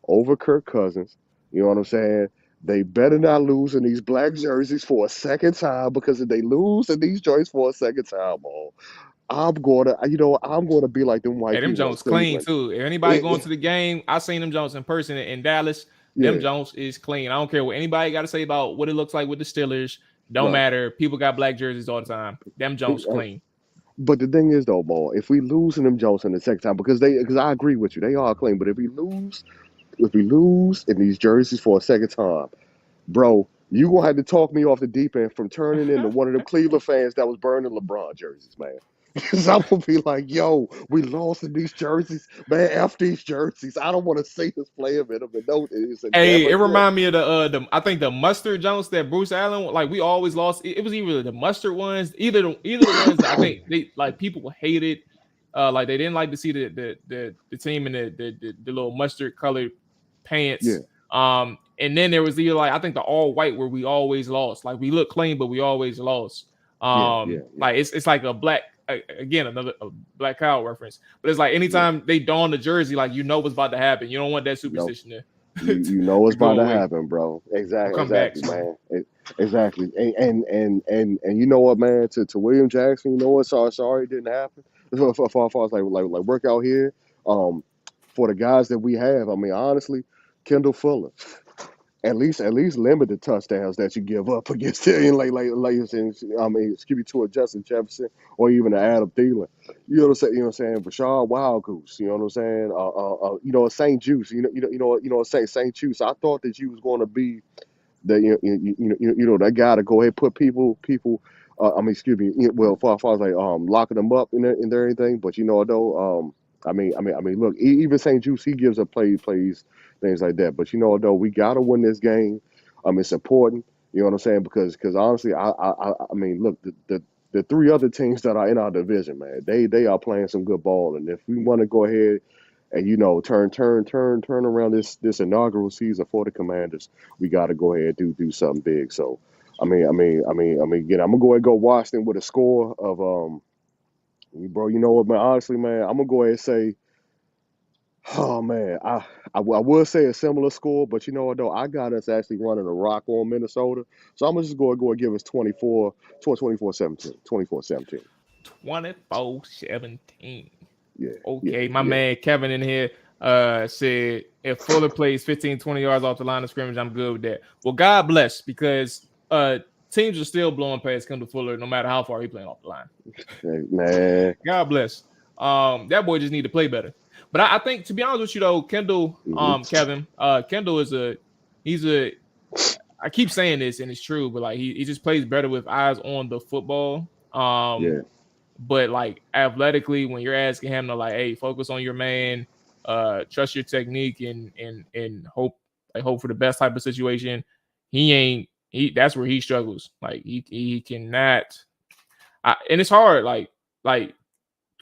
over Kirk Cousins. You know what I'm saying? They better not lose in these black jerseys for a second time, because if they lose in these jerseys for a second time, oh, I'm gonna be like them white Hey, them people in Jones clean Cleveland. too. If anybody It- going it- to the game, I seen them Jones in person in Dallas. Them yeah, Jones is clean. I don't care what anybody got to say about what it looks like with the Steelers. Don't right. matter. People got black jerseys all the time. Them Jones clean. But the thing is though, boy, if we lose in them Johnson the second time, because I agree with you, they are clean. But if we lose in these jerseys for a second time, bro, you gonna have to talk me off the deep end from turning into one of them Cleveland fans that was burning LeBron jerseys, man. Because I'm gonna be like, yo, we lost in these jerseys, man. F these jerseys. I don't want to see this player in them. And no, it's a Hey, never it again. remind me of the I think the mustard Jones that Bruce Allen, like we always lost. It was either the mustard ones, either the ones that I think they like people hated. Like they didn't like to see the team in the little mustard colored Yeah, pants. And then there was the like I think the all white where we always lost. Like we look clean, but we always lost. yeah, yeah, yeah, Like it's like a black again another a black cow reference. But it's like yeah. anytime they don the jersey, like you know what's about to happen. You don't want that You know, superstition you to, you know what's to go about to away happen, bro. or Exactly, come back. exactly, Excuse me. man. Exactly. And you know what, man? To William Jackson, you know what? Sorry, it didn't happen. As far as like work out here, um, for the guys that we have, I mean, honestly, Kendall Fuller. At least limit the touchdowns that you give up against like you're saying. I mean, excuse me, to a Justin Jefferson or even an Adam Thielen. You know what I'm saying? You know what I'm saying? Rashad Wild Goose. You know what I'm saying? A Saint Juice. A Saint Juice. I thought that you was going to be that that guy to go ahead and put people. I mean, excuse me. Well, far as like locking them up and everything. But though, I mean, look, even St. Juice, he gives up plays, things like that. But though, we gotta win this game. It's important. You know what I'm saying? Because honestly, I mean, look, the three other teams that are in our division, man, they are playing some good ball. And if we want to go ahead and turn around this inaugural season for the Commanders, we got to go ahead and do something big. So, again, I'm gonna go ahead and go Washington with a score of bro. You know what, man? Honestly, man, I'm gonna go ahead and say, oh man, I would say a similar score, but you know what though, I got us actually running a rock on Minnesota, so I'm gonna just go and give us 24-17, 24-17. 24-17. Yeah, yeah, Okay, my yeah. man Kevin in here said if Fuller plays 15-20 yards off the line of scrimmage, I'm good with that. Well, God bless, because teams are still blowing past Kendall Fuller no matter how far he playing off the line. Hey, man. God bless. That boy just need to play better. But I think, to be honest with you though, Kendall, Kevin, Kendall he's a I keep saying this and it's true, but like he just plays better with eyes on the football. Yeah, But like athletically, when you're asking him to like, hey, focus on your man, trust your technique and hope for the best type of situation, that's where he struggles. Like he cannot, and it's hard. Like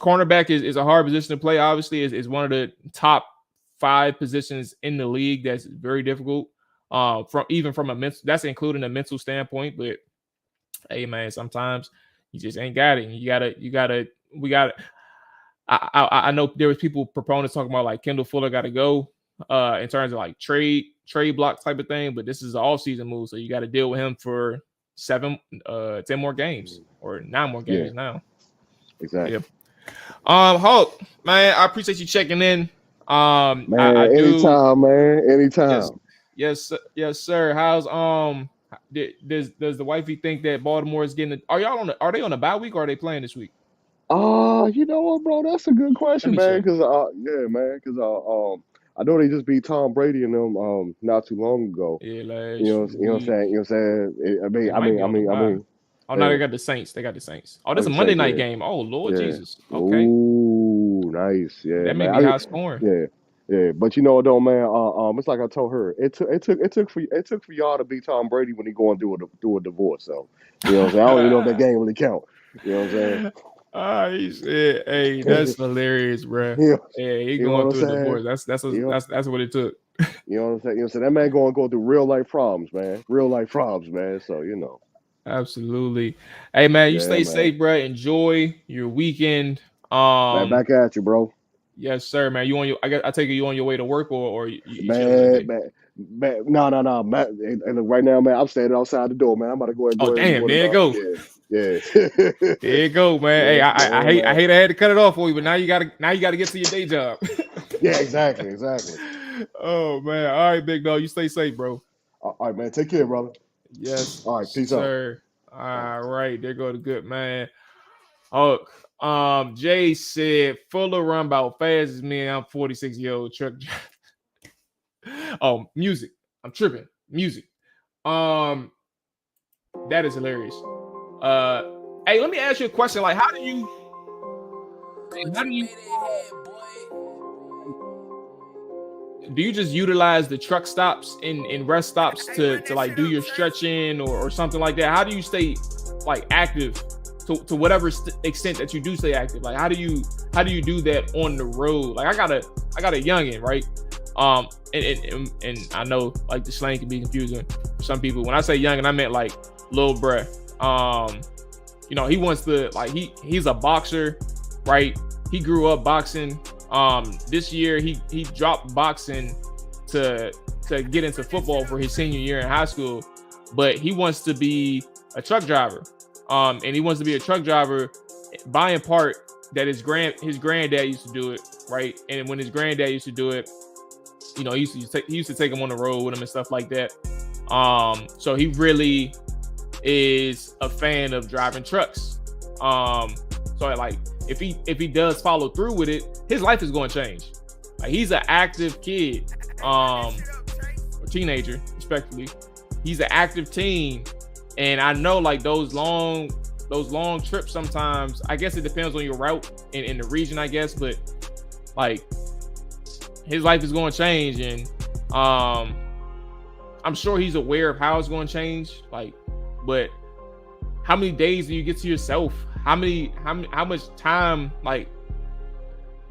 cornerback is a hard position to play. Obviously, is one of the top 5 positions in the league. That's very difficult. From a mental, that's including a mental standpoint. But hey, man, sometimes you just ain't got it. We got it. I know there was people proponents talking about like Kendall Fuller got to go in terms of like trade block type of thing, but this is an all-season move, so you got to deal with him for 10 more games or 9 more games now. exactly. Yeah. Hulk, man, I appreciate you checking in. Man, I do. anytime, man, anytime. Yes, sir. How's does the wifey think that Baltimore is getting? Are they on a bye week or are they playing this week? You know what, bro? That's a good Let question, me man. check. Because I know they just beat Tom Brady and them not too long ago. Yeah, last You know what I'm week. saying? You know what I'm saying? They might be on a bye. Oh no, yeah. they got the Saints. Oh, this is Like a I Monday say, night yeah, game. Oh Lord yeah. Jesus. Okay, Ooh, nice, yeah, that may man. be high scoring. Yeah. But you know what, though, man? It's like I told her. It took for y'all to beat Tom Brady when he going through a divorce. So, you know what I'm saying? I don't even know if that game really count. You know what I'm saying? He said, "Hey, that's hilarious, bro. Yeah, Yeah, he you know what going I'm through a saying? divorce. That's You know, what it took. you know what I'm saying? You know what I'm saying? That man going to go through real life problems, man. Real life problems, man. So, Absolutely. Hey man, you yeah, stay man. safe, bro. Enjoy your weekend. Man, back at you, bro. Yes, sir, man. I take it you on your way to work or you chilling Man, today? man. No. Man, and look, right now, man, I'm standing outside the door, man. I'm about to go Oh ahead and do damn, what there you about. go. Yeah. There you go, man. Hey, I hate man. I had to cut it off for you, but now you gotta get to your day job. Yeah, exactly. Oh man. All right, big dog. You stay safe, bro. All right, man. Take care, brother. Yes, All right, peace out. sir. All right. All right, there go the good man. Oh, Jay said Fuller run about fast as me. I'm 46-year-old truck driver. Oh, music. I'm tripping. Music. That is hilarious. Hey, let me ask you a question. Like, how do you do you just utilize the truck stops and rest stops to like do your stretching or something like that? How do you stay like active to whatever extent that you do stay active. Like, how do you do that on the road? Like, I got a youngin', right? And I know like the slang can be confusing for some people. When I say youngin', I meant like little bruh. You know, he wants to, like, he's a boxer, right? He grew up boxing. This year he dropped boxing to get into football for his senior year in high school, but he wants to be a truck driver. And he wants to be a truck driver by in part that his granddad used to do it, right? And when his granddad used to do it, you know, he used to take him on the road with him and stuff like that. So he really is a fan of driving trucks. So like if he does follow through with it, his life is going to change. Like, he's an active kid, or teenager, respectfully. He's an active teen, and I know like those long trips sometimes. I guess it depends on your route in the region, I guess, but like his life is going to change, and I'm sure he's aware of how it's going to change. Like, but how many days do you get to yourself? How much time like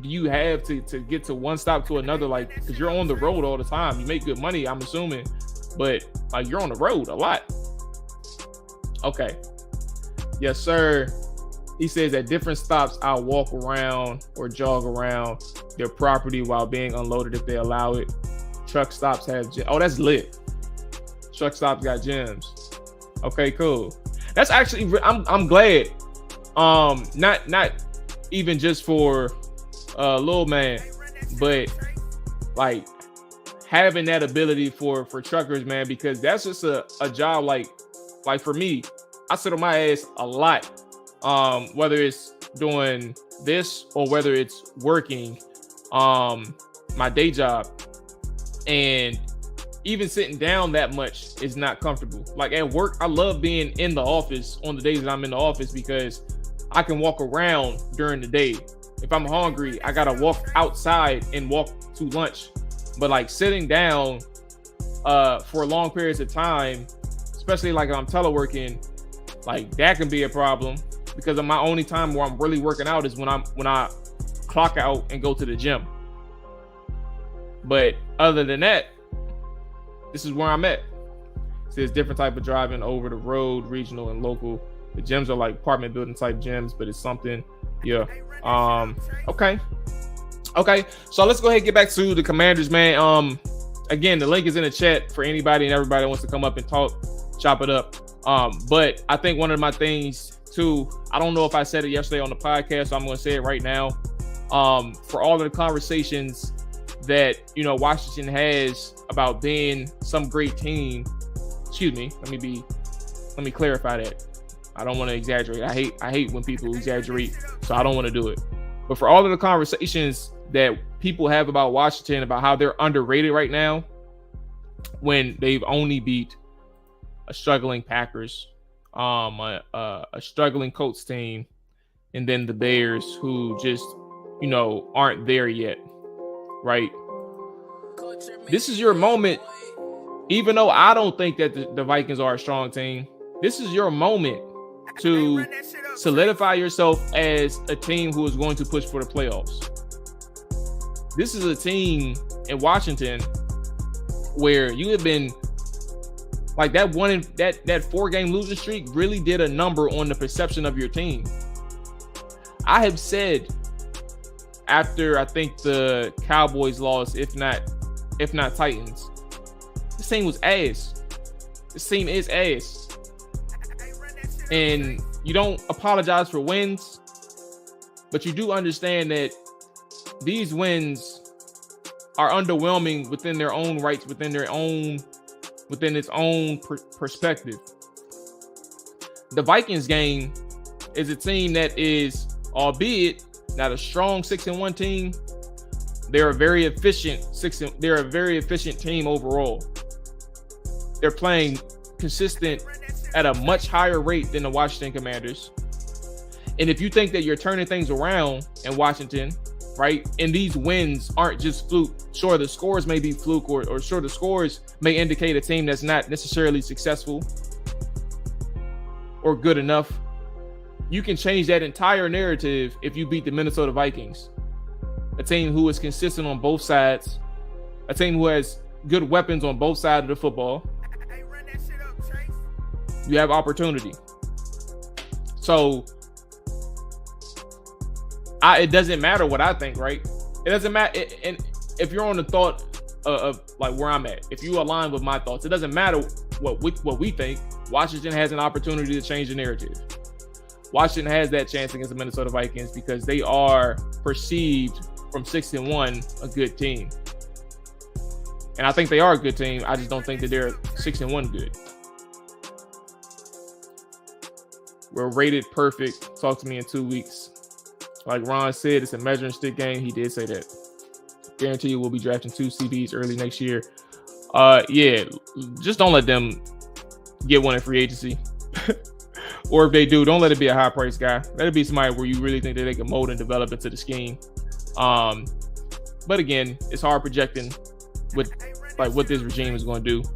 do you have to get to one stop to another? Like, because you're on the road all the time. You make good money, I'm assuming, but like you're on the road a lot. Okay. Yes, sir. He says at different stops, I'll walk around or jog around their property while being unloaded if they allow it. Truck stops have oh, that's lit. Truck stops got gyms. Okay, cool. That's actually, I'm glad. Not even just for Lil Man, but like having that ability for truckers, man, because that's just a job like for me. I sit on my ass a lot, whether it's doing this or whether it's working my day job, and even sitting down that much is not comfortable. Like at work, I love being in the office on the days that I'm in the office because I can walk around during the day. If I'm hungry, I gotta walk outside and walk to lunch. But like sitting down for long periods of time, especially like I'm teleworking, like that can be a problem, because my only time where I'm really working out is when I clock out and go to the gym. But other than that, this is where I'm at. It says different type of driving over the road, regional and local. The gyms are like apartment building type gyms, but it's something. Yeah. Okay. So let's go ahead and get back to the Commanders, man. Again, the link is in the chat for anybody and everybody that wants to come up and talk, chop it up. But I think one of my things too, I don't know if I said it yesterday on the podcast, so I'm going to say it right now. For all of the conversations that, you know, Washington has about being some great team. Excuse me. Let me clarify that. I don't want to exaggerate. I hate when people exaggerate, so I don't want to do it. But for all of the conversations that people have about Washington, about how they're underrated right now, when they've only beat a struggling Packers, a struggling Colts team, and then the Bears, who just, you know, aren't there yet, right? This is your moment. Even though I don't think that the Vikings are a strong team, this is your moment to solidify yourself as a team who is going to push for the playoffs. This is a team in Washington where you have been like that 4-game losing streak really did a number on the perception of your team. I have said after I think the Cowboys lost, if not Titans, this team was ass. This team is ass. And you don't apologize for wins, but you do understand that these wins are underwhelming within their own rights, within its own perspective. The Vikings game is a team that is, albeit not a strong 6-1 team, they're a very efficient team overall. They're playing consistent at a much higher rate than the Washington Commanders. And if you think that you're turning things around in Washington, right, and these wins aren't just fluke, sure, the scores may be fluke, or sure, the scores may indicate a team that's not necessarily successful or good enough. you can change that entire narrative if you beat the Minnesota Vikings, a team who is consistent on both sides, a team who has good weapons on both sides of the football. You have opportunity. So it doesn't matter what I think, right? It doesn't matter. And if you're on the thought of like where I'm at, if you align with my thoughts, it doesn't matter what we think. Washington has an opportunity to change the narrative. Washington has that chance against the Minnesota Vikings because they are perceived from 6-1 a good team. And I think they are a good team. I just don't think that they're 6-1 good. We're rated perfect. Talk to me in 2 weeks. Like Ron said, it's a measuring stick game. He did say that. Guarantee you we'll be drafting 2 CBs early next year. Yeah, just don't let them get one in free agency. Or if they do, don't let it be a high price guy. Let it be somebody where you really think that they can mold and develop into the scheme. But again, it's hard projecting with like what this regime is going to do,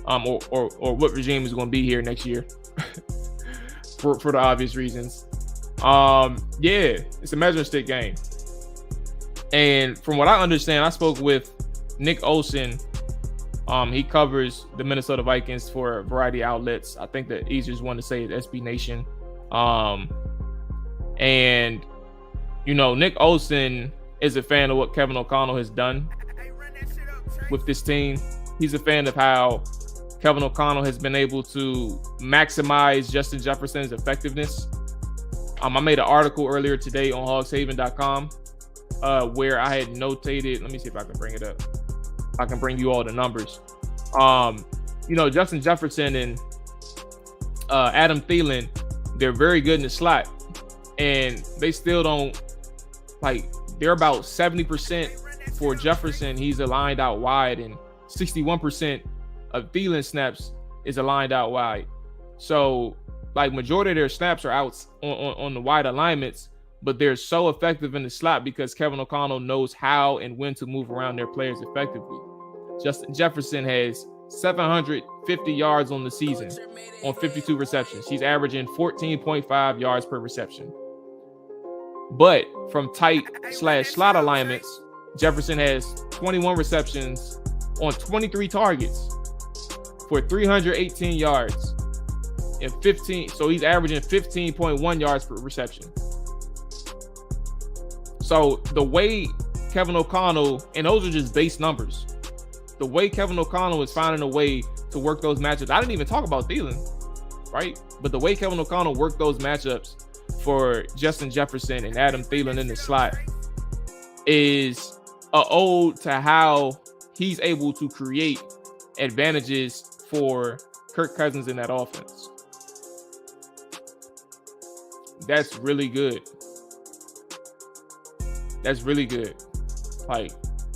or what regime is going to be here next year, for the obvious reasons. Yeah, it's a measuring stick game. And from what I understand, I spoke with Nick Olsen. He covers the Minnesota Vikings for a variety of outlets. I think the easiest one to say is SB Nation. And you know, Nick Olsen is a fan of what Kevin O'Connell has done with this team. He's a fan of how Kevin O'Connell has been able to maximize Justin Jefferson's effectiveness. I made an article earlier today on hogshaven.com where I had notated, let me see if I can bring it up. I can bring you all the numbers. You know, Justin Jefferson and Adam Thielen, they're very good in the slot, and they still don't, like, they're about 70% for Jefferson. He's aligned out wide, and 61% of Thielen snaps is aligned out wide. So, like, majority of their snaps are out on the wide alignments, but they're so effective in the slot because Kevin O'Connell knows how and when to move around their players effectively. Justin Jefferson has 750 yards on the season on 52 receptions. He's averaging 14.5 yards per reception. But from tight/slot alignments, Jefferson has 21 receptions on 23 targets for 318 yards and 15. So he's averaging 15.1 yards per reception. So the way Kevin O'Connell, and those are just base numbers, the way Kevin O'Connell is finding a way to work those matchups. I didn't even talk about Thielen, right? But the way Kevin O'Connell worked those matchups for Justin Jefferson and Adam Thielen in the slot is an ode to how he's able to create advantages for Kirk Cousins in that offense. That's really good. That's really good. Like,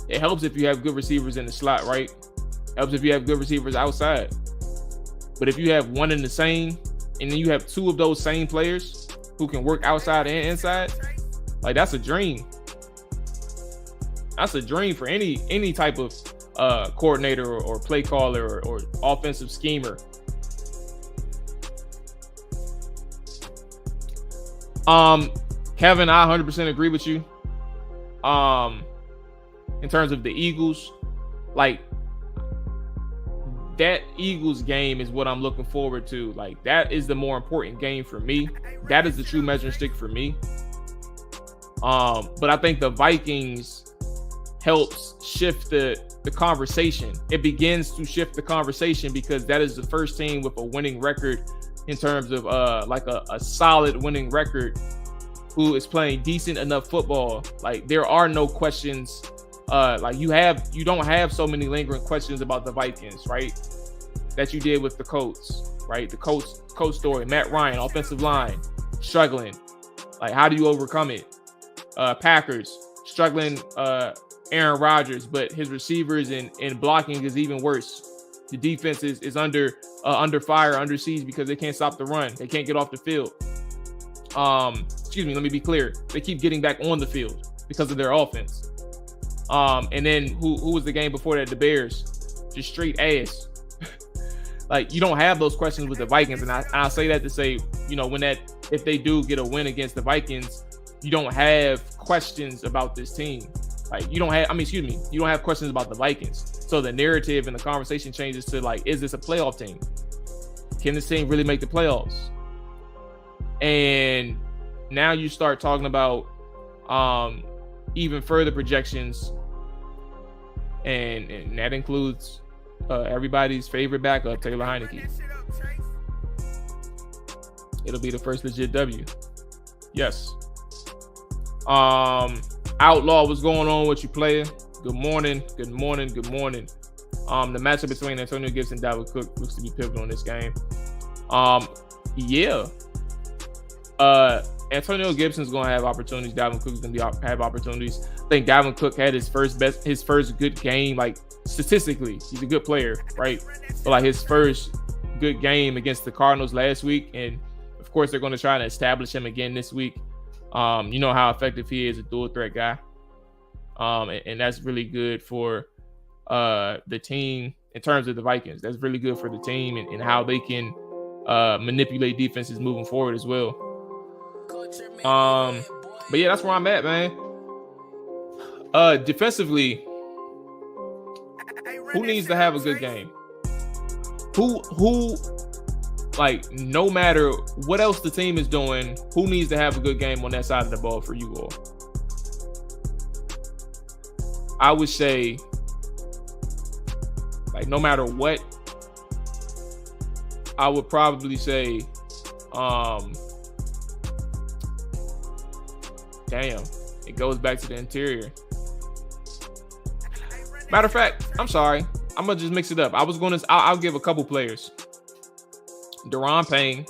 it helps if you have good receivers in the slot, right? Helps if you have good receivers outside. But if you have one in the same, and then you have two of those same players who can work outside and inside, like, that's a dream. That's a dream for any type of coordinator or play caller or offensive schemer. Kevin, I 100% agree with you. In terms of the Eagles, like, that Eagles game is what I'm looking forward to. Like, that is the more important game for me. That is the true measuring stick for me. But I think the Vikings helps shift the conversation. It begins to shift the conversation because that is the first team with a winning record in terms of like a solid winning record who is playing decent enough football. Like, there are no questions. Like, you don't have so many lingering questions about the Vikings, right? That you did with the Colts, right? The Colts story, Matt Ryan, offensive line, struggling. Like, how do you overcome it? Packers, struggling, Aaron Rodgers, but his receivers and blocking is even worse. The defense is under fire, under siege because they can't stop the run. They can't get off the field. Excuse me, let me be clear. They keep getting back on the field because of their offense. And then who was the game before that? The Bears, just straight ass. Like, you don't have those questions with the Vikings, and I say that to say if they do get a win against the Vikings, you don't have questions about this team. Like you don't have questions about the Vikings. So the narrative and the conversation changes to like, is this a playoff team? Can this team really make the playoffs? And now you start talking about even further projections, and that includes everybody's favorite backup, Taylor Heineke. It'll be the first legit W. Yes. Outlaw, what's going on with you, player? Good morning. The matchup between Antonio Gibson and Dalvin Cook looks to be pivotal in this game. Antonio Gibson's gonna have opportunities. Dalvin Cook's gonna have opportunities. I think Dalvin Cook had his first good game. Like statistically, he's a good player, right? But like his first good game against the Cardinals last week, and of course they're gonna try to establish him again this week. You know how effective he is, a dual threat guy. And that's really good for the team in terms of the Vikings. That's really good for the team and how they can manipulate defenses moving forward as well. But yeah, that's where I'm at, man. Defensively, who needs to have a good game? Who like, no matter what else the team is doing, who needs to have a good game on that side of the ball for you all? I would say, like, no matter what, I would probably say, damn, it goes back to the interior. Matter of fact, I'm sorry, I'm gonna just mix it up. I'll give a couple players. Daron Payne,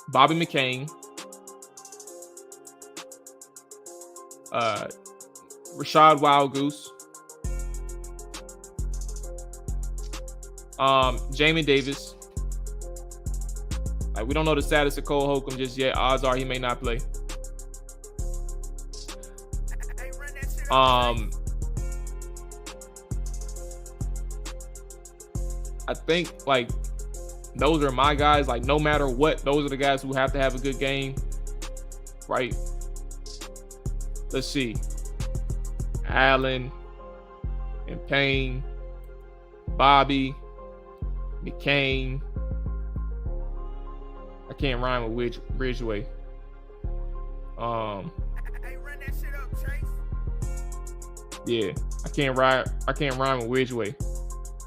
Bobby McCain, Rashad Wildgoose, Jamin Davis. Like, we don't know the status of Cole Holcomb just yet. Odds are he may not play. I think, like, those are my guys. Like, no matter what, those are the guys who have to have a good game, right? Let's see. Allen and Payne, Bobby, McCain. I can't rhyme with Ridgeway. Yeah, I can't rhyme with Ridgeway.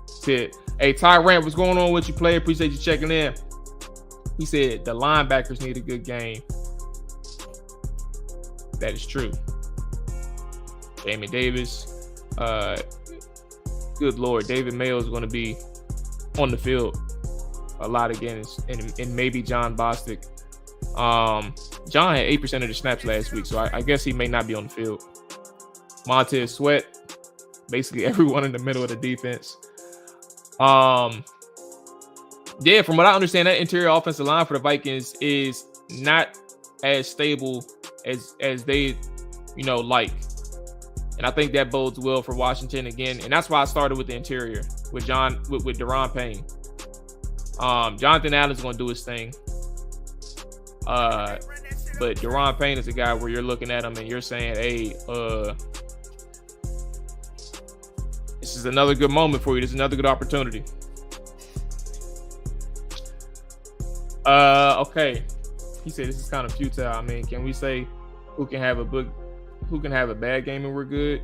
Said, hey, Tyrant, what's going on with you, player? Appreciate you checking in. He said the linebackers need a good game. That is true. Jamin Davis. Good Lord, David Mayo is going to be on the field a lot again, and maybe John Bostic. John had 8% of the snaps last week, so I guess he may not be on the field. Montez Sweat, basically everyone in the middle of the defense. Yeah, from what I understand, that interior offensive line for the Vikings is not as stable as they, like. And I think that bodes well for Washington again. And that's why I started with the interior with Daron Payne. Jonathan Allen's going to do his thing. But Daron Payne is a guy where you're looking at him and you're saying, hey, this is another good moment for you. This is another good opportunity. Okay. He said this is kind of futile. I mean, can we say who can have a bad game and we're good?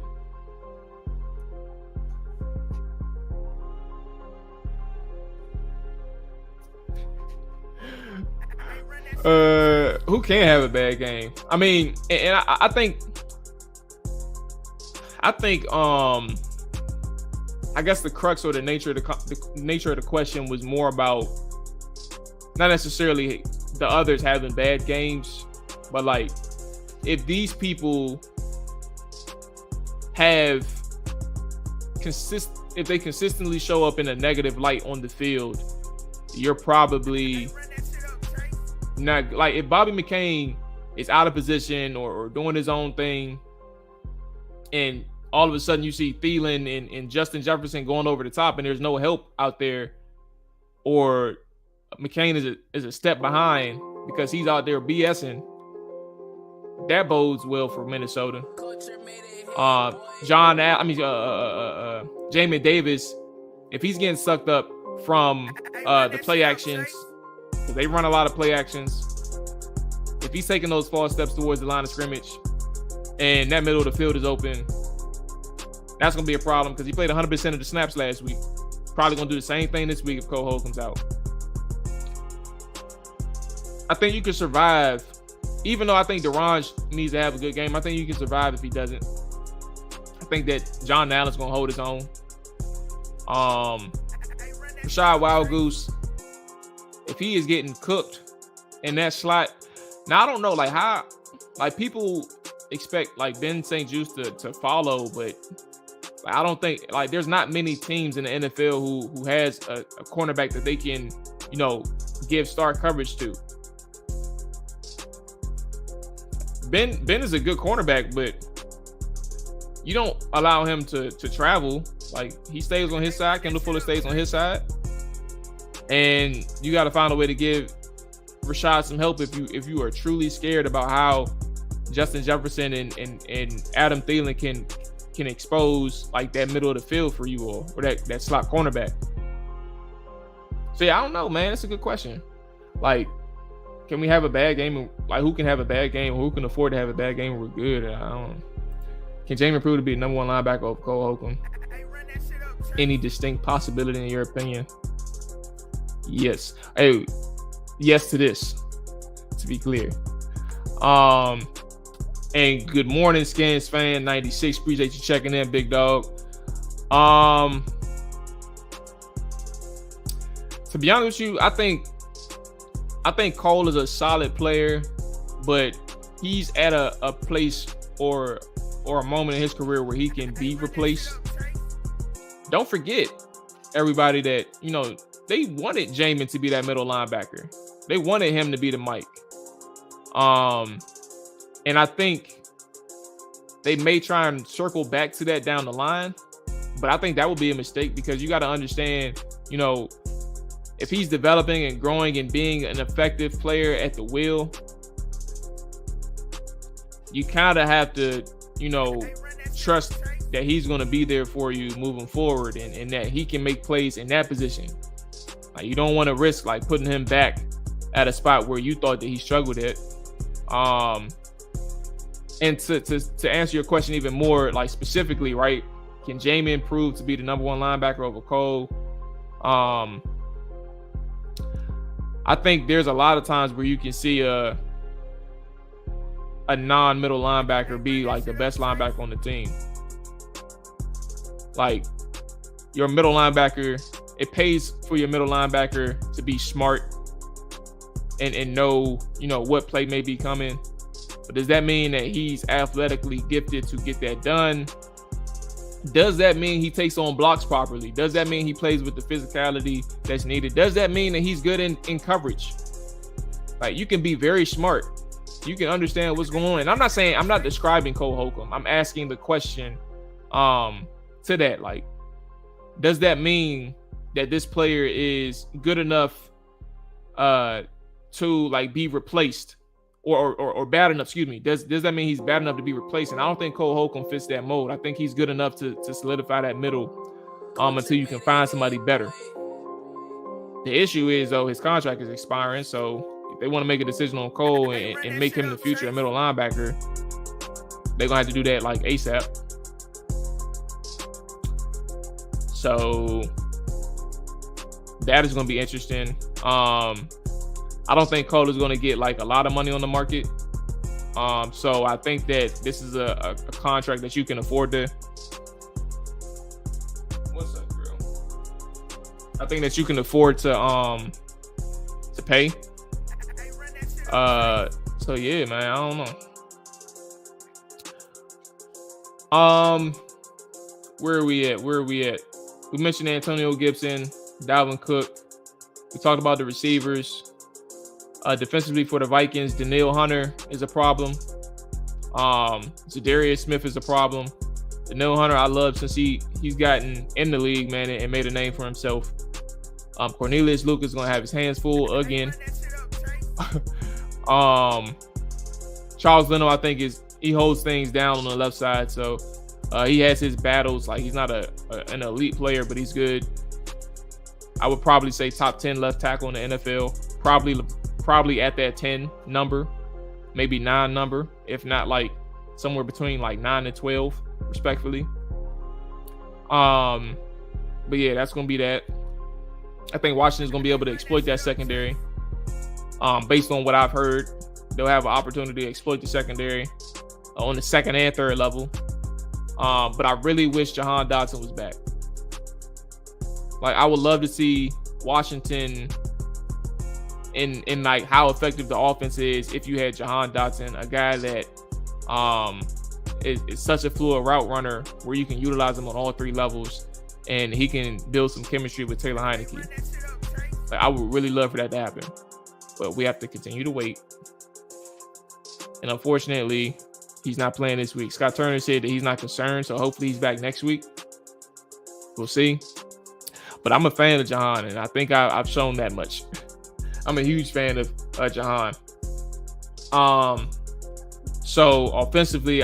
Who can have a bad game? I mean, and I think I guess the crux or the nature of the question was more about not necessarily the others having bad games, but like, if these people if they consistently show up in a negative light on the field, you're probably not, like, if Bobby McCain is out of position or doing his own thing, and all of a sudden you see Thielen and Justin Jefferson going over the top and there's no help out there, or McCain is a step behind because he's out there BSing, that bodes well for Minnesota. Jamin Davis, if he's getting sucked up from the play actions, because they run a lot of play actions, if he's taking those false steps towards the line of scrimmage and that middle of the field is open, that's going to be a problem because he played 100% of the snaps last week. Probably going to do the same thing this week if Cole Holcomb's out. I think you can survive, even though I think Derange needs to have a good game. I think you can survive if he doesn't. I think that John Allen's going to hold his own. Rashad Wildgoose, if he is getting cooked in that slot, now I don't know, like how, like people expect like Ben St. Juste to follow, but I don't think, like, there's not many teams in the NFL who has a cornerback that they can, you know, give star coverage to. Ben is a good cornerback, but you don't allow him to travel. Like, he stays on his side. Kendall Fuller stays on his side, and you got to find a way to give Rashad some help if you are truly scared about how Justin Jefferson and Adam Thielen can expose like that middle of the field for you or that slot cornerback. So yeah, I don't know, man. It's a good question. Like, can we have a bad game? Like, who can have a bad game? Or who can afford to have a bad game? We're good. I don't. Can Jamin prove to be the number one linebacker over Cole Holcomb? Any distinct possibility in your opinion? Yes. Hey, yes to this. To be clear. And good morning, Scans Fan 96. Appreciate you checking in, big dog. To be honest with you, I think Cole is a solid player, but he's at a place or a moment in his career where he can be replaced. Don't forget, everybody, that, you know, they wanted Jamin to be that middle linebacker. They wanted him to be the Mike. And I think they may try and circle back to that down the line, but I think that would be a mistake because you got to understand, you know, if he's developing and growing and being an effective player at the wheel, you kind of have to, you know, trust that he's going to be there for you moving forward and that he can make plays in that position. Like, you don't want to risk like putting him back at a spot where you thought that he struggled at. And to answer your question even more, like specifically, right? Can Jamin prove to be the number one linebacker over Cole? I think there's a lot of times where you can see a non-middle linebacker be like the best linebacker on the team. Like, your middle linebacker, it pays for your middle linebacker to be smart and know, you know, what play may be coming. But does that mean that he's athletically gifted to get that done? Does that mean he takes on blocks properly? Does that mean he plays with the physicality that's needed? Does that mean that he's good in coverage? Like, you can be very smart. You can understand what's going on. And I'm not describing Cole Holcomb. I'm asking the question to that. Like, does that mean that this player is good enough to like be replaced or bad enough, excuse me. Does that mean he's bad enough to be replaced? And I don't think Cole Holcomb fits that mold. I think he's good enough to solidify that middle until you can find somebody better. The issue is, though, his contract is expiring. So if they want to make a decision on Cole and make him in the future a middle linebacker, they're going to have to do that like ASAP. So that is going to be interesting. I don't think Cole is going to get like a lot of money on the market. So I think that this is a contract that you can afford to. What's up, girl? I think that you can afford to pay. So yeah, man, I don't know. Where are we at? We mentioned Antonio Gibson, Dalvin Cook. We talked about the receivers. Defensively for the Vikings, Danielle Hunter is a problem. Zadarius Smith is a problem. Danielle Hunter, I love since he's gotten in the league, man, and made a name for himself. Cornelius Lucas is gonna have his hands full again. Charles Leno, I think he holds things down on the left side, so he has his battles. Like, he's not an elite player, but he's good. I would probably say top 10 left tackle in the NFL. Probably at that 10 number, maybe 9 number, if not like somewhere between like 9 and 12, respectfully. But yeah, that's gonna be that. I think Washington's gonna be able to exploit that secondary. Based on what I've heard, they'll have an opportunity to exploit the secondary on the second and third level. But I really wish Jahan Dotson was back. Like, I would love to see Washington in like how effective the offense is if you had Jahan Dotson, a guy that is such a fluid route runner where you can utilize him on all 3 levels, and he can build some chemistry with Taylor Heineke. Like, I would really love for that to happen, but we have to continue to wait. And unfortunately, he's not playing this week. Scott Turner said that he's not concerned, so hopefully he's back next week. We'll see. But I'm a fan of Jahan, and I think I've shown that much. I'm a huge fan of Jahan. So offensively,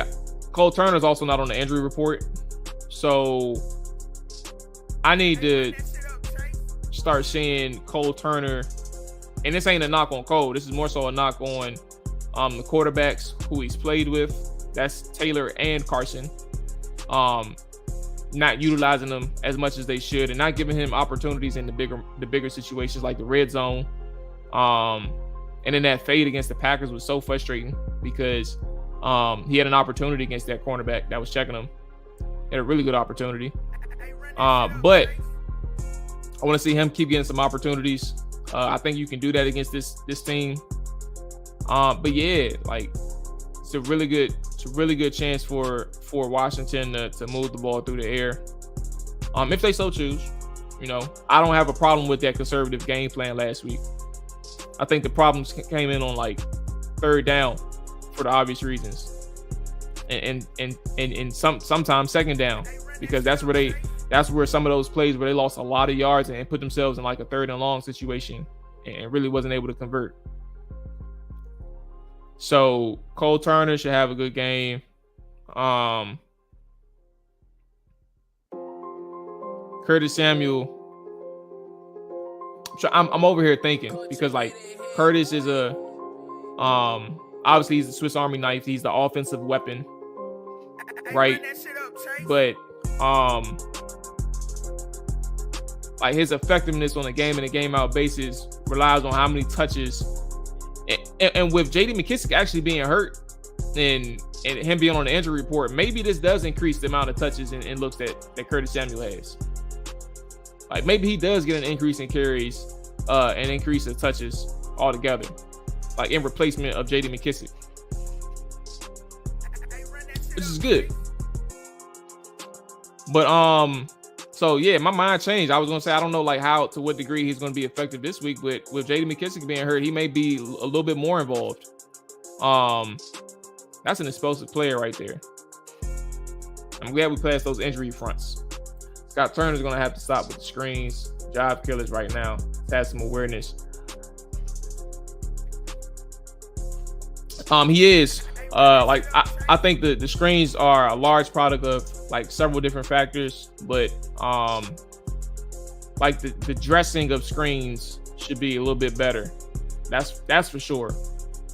Cole Turner's also not on the injury report. So I need to start seeing Cole Turner, and this ain't a knock on Cole. This is more so a knock on the quarterbacks who he's played with. That's Taylor and Carson. Not utilizing them as much as they should, and not giving him opportunities in the bigger situations like the red zone. And then that fade against the Packers was so frustrating because he had an opportunity against that cornerback that was checking him. He had a really good opportunity. But I want to see him keep getting some opportunities. I think you can do that against this team. But yeah, like, it's a really good chance for Washington to move the ball through the air. If they so choose. You know, I don't have a problem with that conservative game plan last week. I think the problems came in on like 3rd down for the obvious reasons, and sometimes 2nd down, because that's where some of those plays where they lost a lot of yards and put themselves in like a 3rd and long situation and really wasn't able to convert. So Cole Turner should have a good game. Curtis Samuel, I'm over here thinking, because like Curtis is obviously he's the Swiss Army knife. He's the offensive weapon, right? But like, his effectiveness on a game in and game out basis relies on how many touches. And with J.D. McKissic actually being hurt and him being on the injury report, maybe this does increase the amount of touches and looks that Curtis Samuel has. Like, maybe he does get an increase in carries, an increase of touches altogether, like in replacement of J.D. McKissic, which is good. But so yeah, my mind changed. I was gonna say I don't know like to what degree he's gonna be effective this week, but with J.D. McKissic being hurt, he may be a little bit more involved. That's an explosive player right there. I'm glad we passed those injury fronts. Scott Turner's gonna have to stop with the screens, job killers right now. Have some awareness. He is like I think the screens are a large product of like several different factors, but like the dressing of screens should be a little bit better. That's for sure.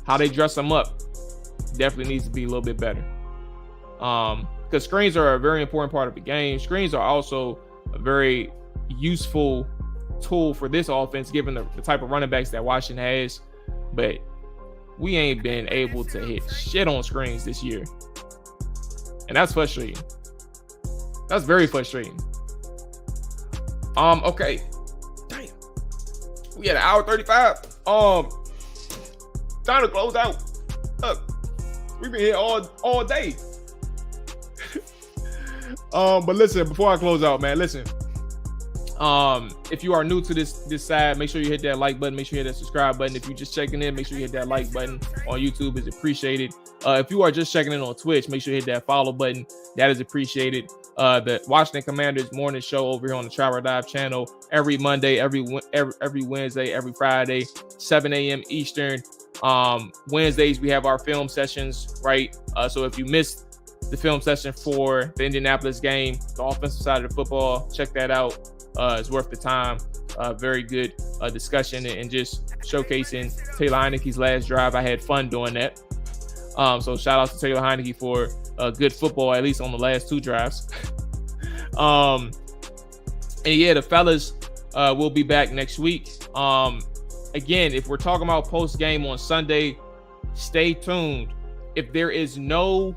How they dress them up definitely needs to be a little bit better. Because screens are a very important part of the game. Screens are also a very useful tool for this offense, given the type of running backs that Washington has. But we ain't been able to hit shit on screens this year. And that's frustrating. That's very frustrating. Okay. Damn. We had an hour 35. Time to close out. Look, we've been here all day. But listen, before I close out, man, listen. If you are new to this side, make sure you hit that like button. Make sure you hit that subscribe button. If you're just checking in, make sure you hit that like button on YouTube. Is appreciated. If you are just checking in on Twitch, make sure you hit that follow button. That is appreciated. The Washington Commanders morning show over here on the Travel Dive channel every Monday, every Wednesday, every Friday, 7 a.m. Eastern. Wednesdays we have our film sessions, right? So if you missed the film session for the Indianapolis game, the offensive side of the football, check that out. It's worth the time. Very good discussion and just showcasing Taylor Heinicke's last drive. I had fun doing that. So shout out to Taylor Heinicke for good football, at least on the last 2 drives. And yeah, the fellas will be back next week. Again, if we're talking about post game on Sunday, stay tuned. If there is no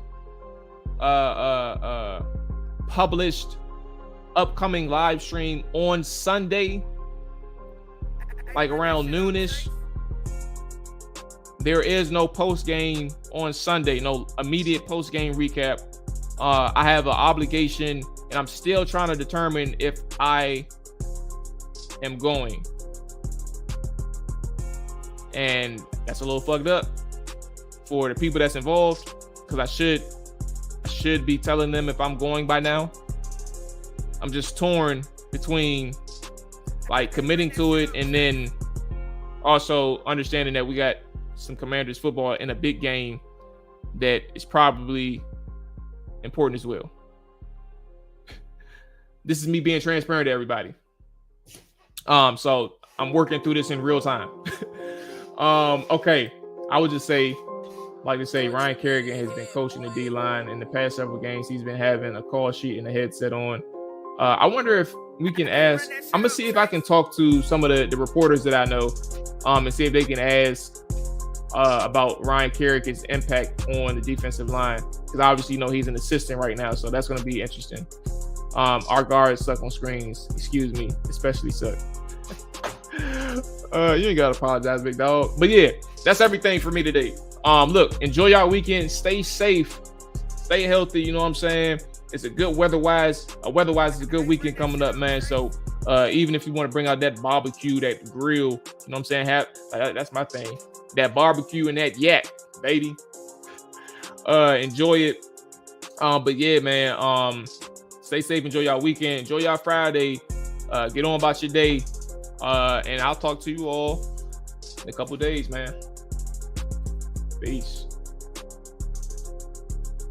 published upcoming live stream on Sunday, like around noonish, there is no post game on Sunday, no immediate post game recap. I have an obligation, and I'm still trying to determine if I am going. And that's a little fucked up for the people that's involved, because I should be telling them if I'm going by now. I'm just torn between like committing to it and then also understanding that we got some Commanders football in a big game that is probably important as well. This is me being transparent to everybody. So I'm working through this in real time. Okay. I would just say, Ryan Kerrigan has been coaching the D-line in the past several games. He's been having a call sheet and a headset on. I wonder if we can ask, I'm going to see if I can talk to some of the reporters that I know and see if they can ask about Ryan Kerrigan's impact on the defensive line. Because obviously, he's an assistant right now, so that's going to be interesting. Our guards suck on screens. Excuse me, especially suck. You ain't got to apologize, big dog. But yeah, that's everything for me today. Look, enjoy y'all weekend. Stay safe. Stay healthy. You know what I'm saying? It's a good weather-wise. Weather-wise, it's a good weekend coming up, man. So even if you want to bring out that barbecue, that grill, you know what I'm saying? That's my thing. That barbecue and that yak, baby. Enjoy it. But yeah, man. Stay safe. Enjoy y'all weekend. Enjoy y'all Friday. Get on about your day. And I'll talk to you all in a couple days, man. Peace.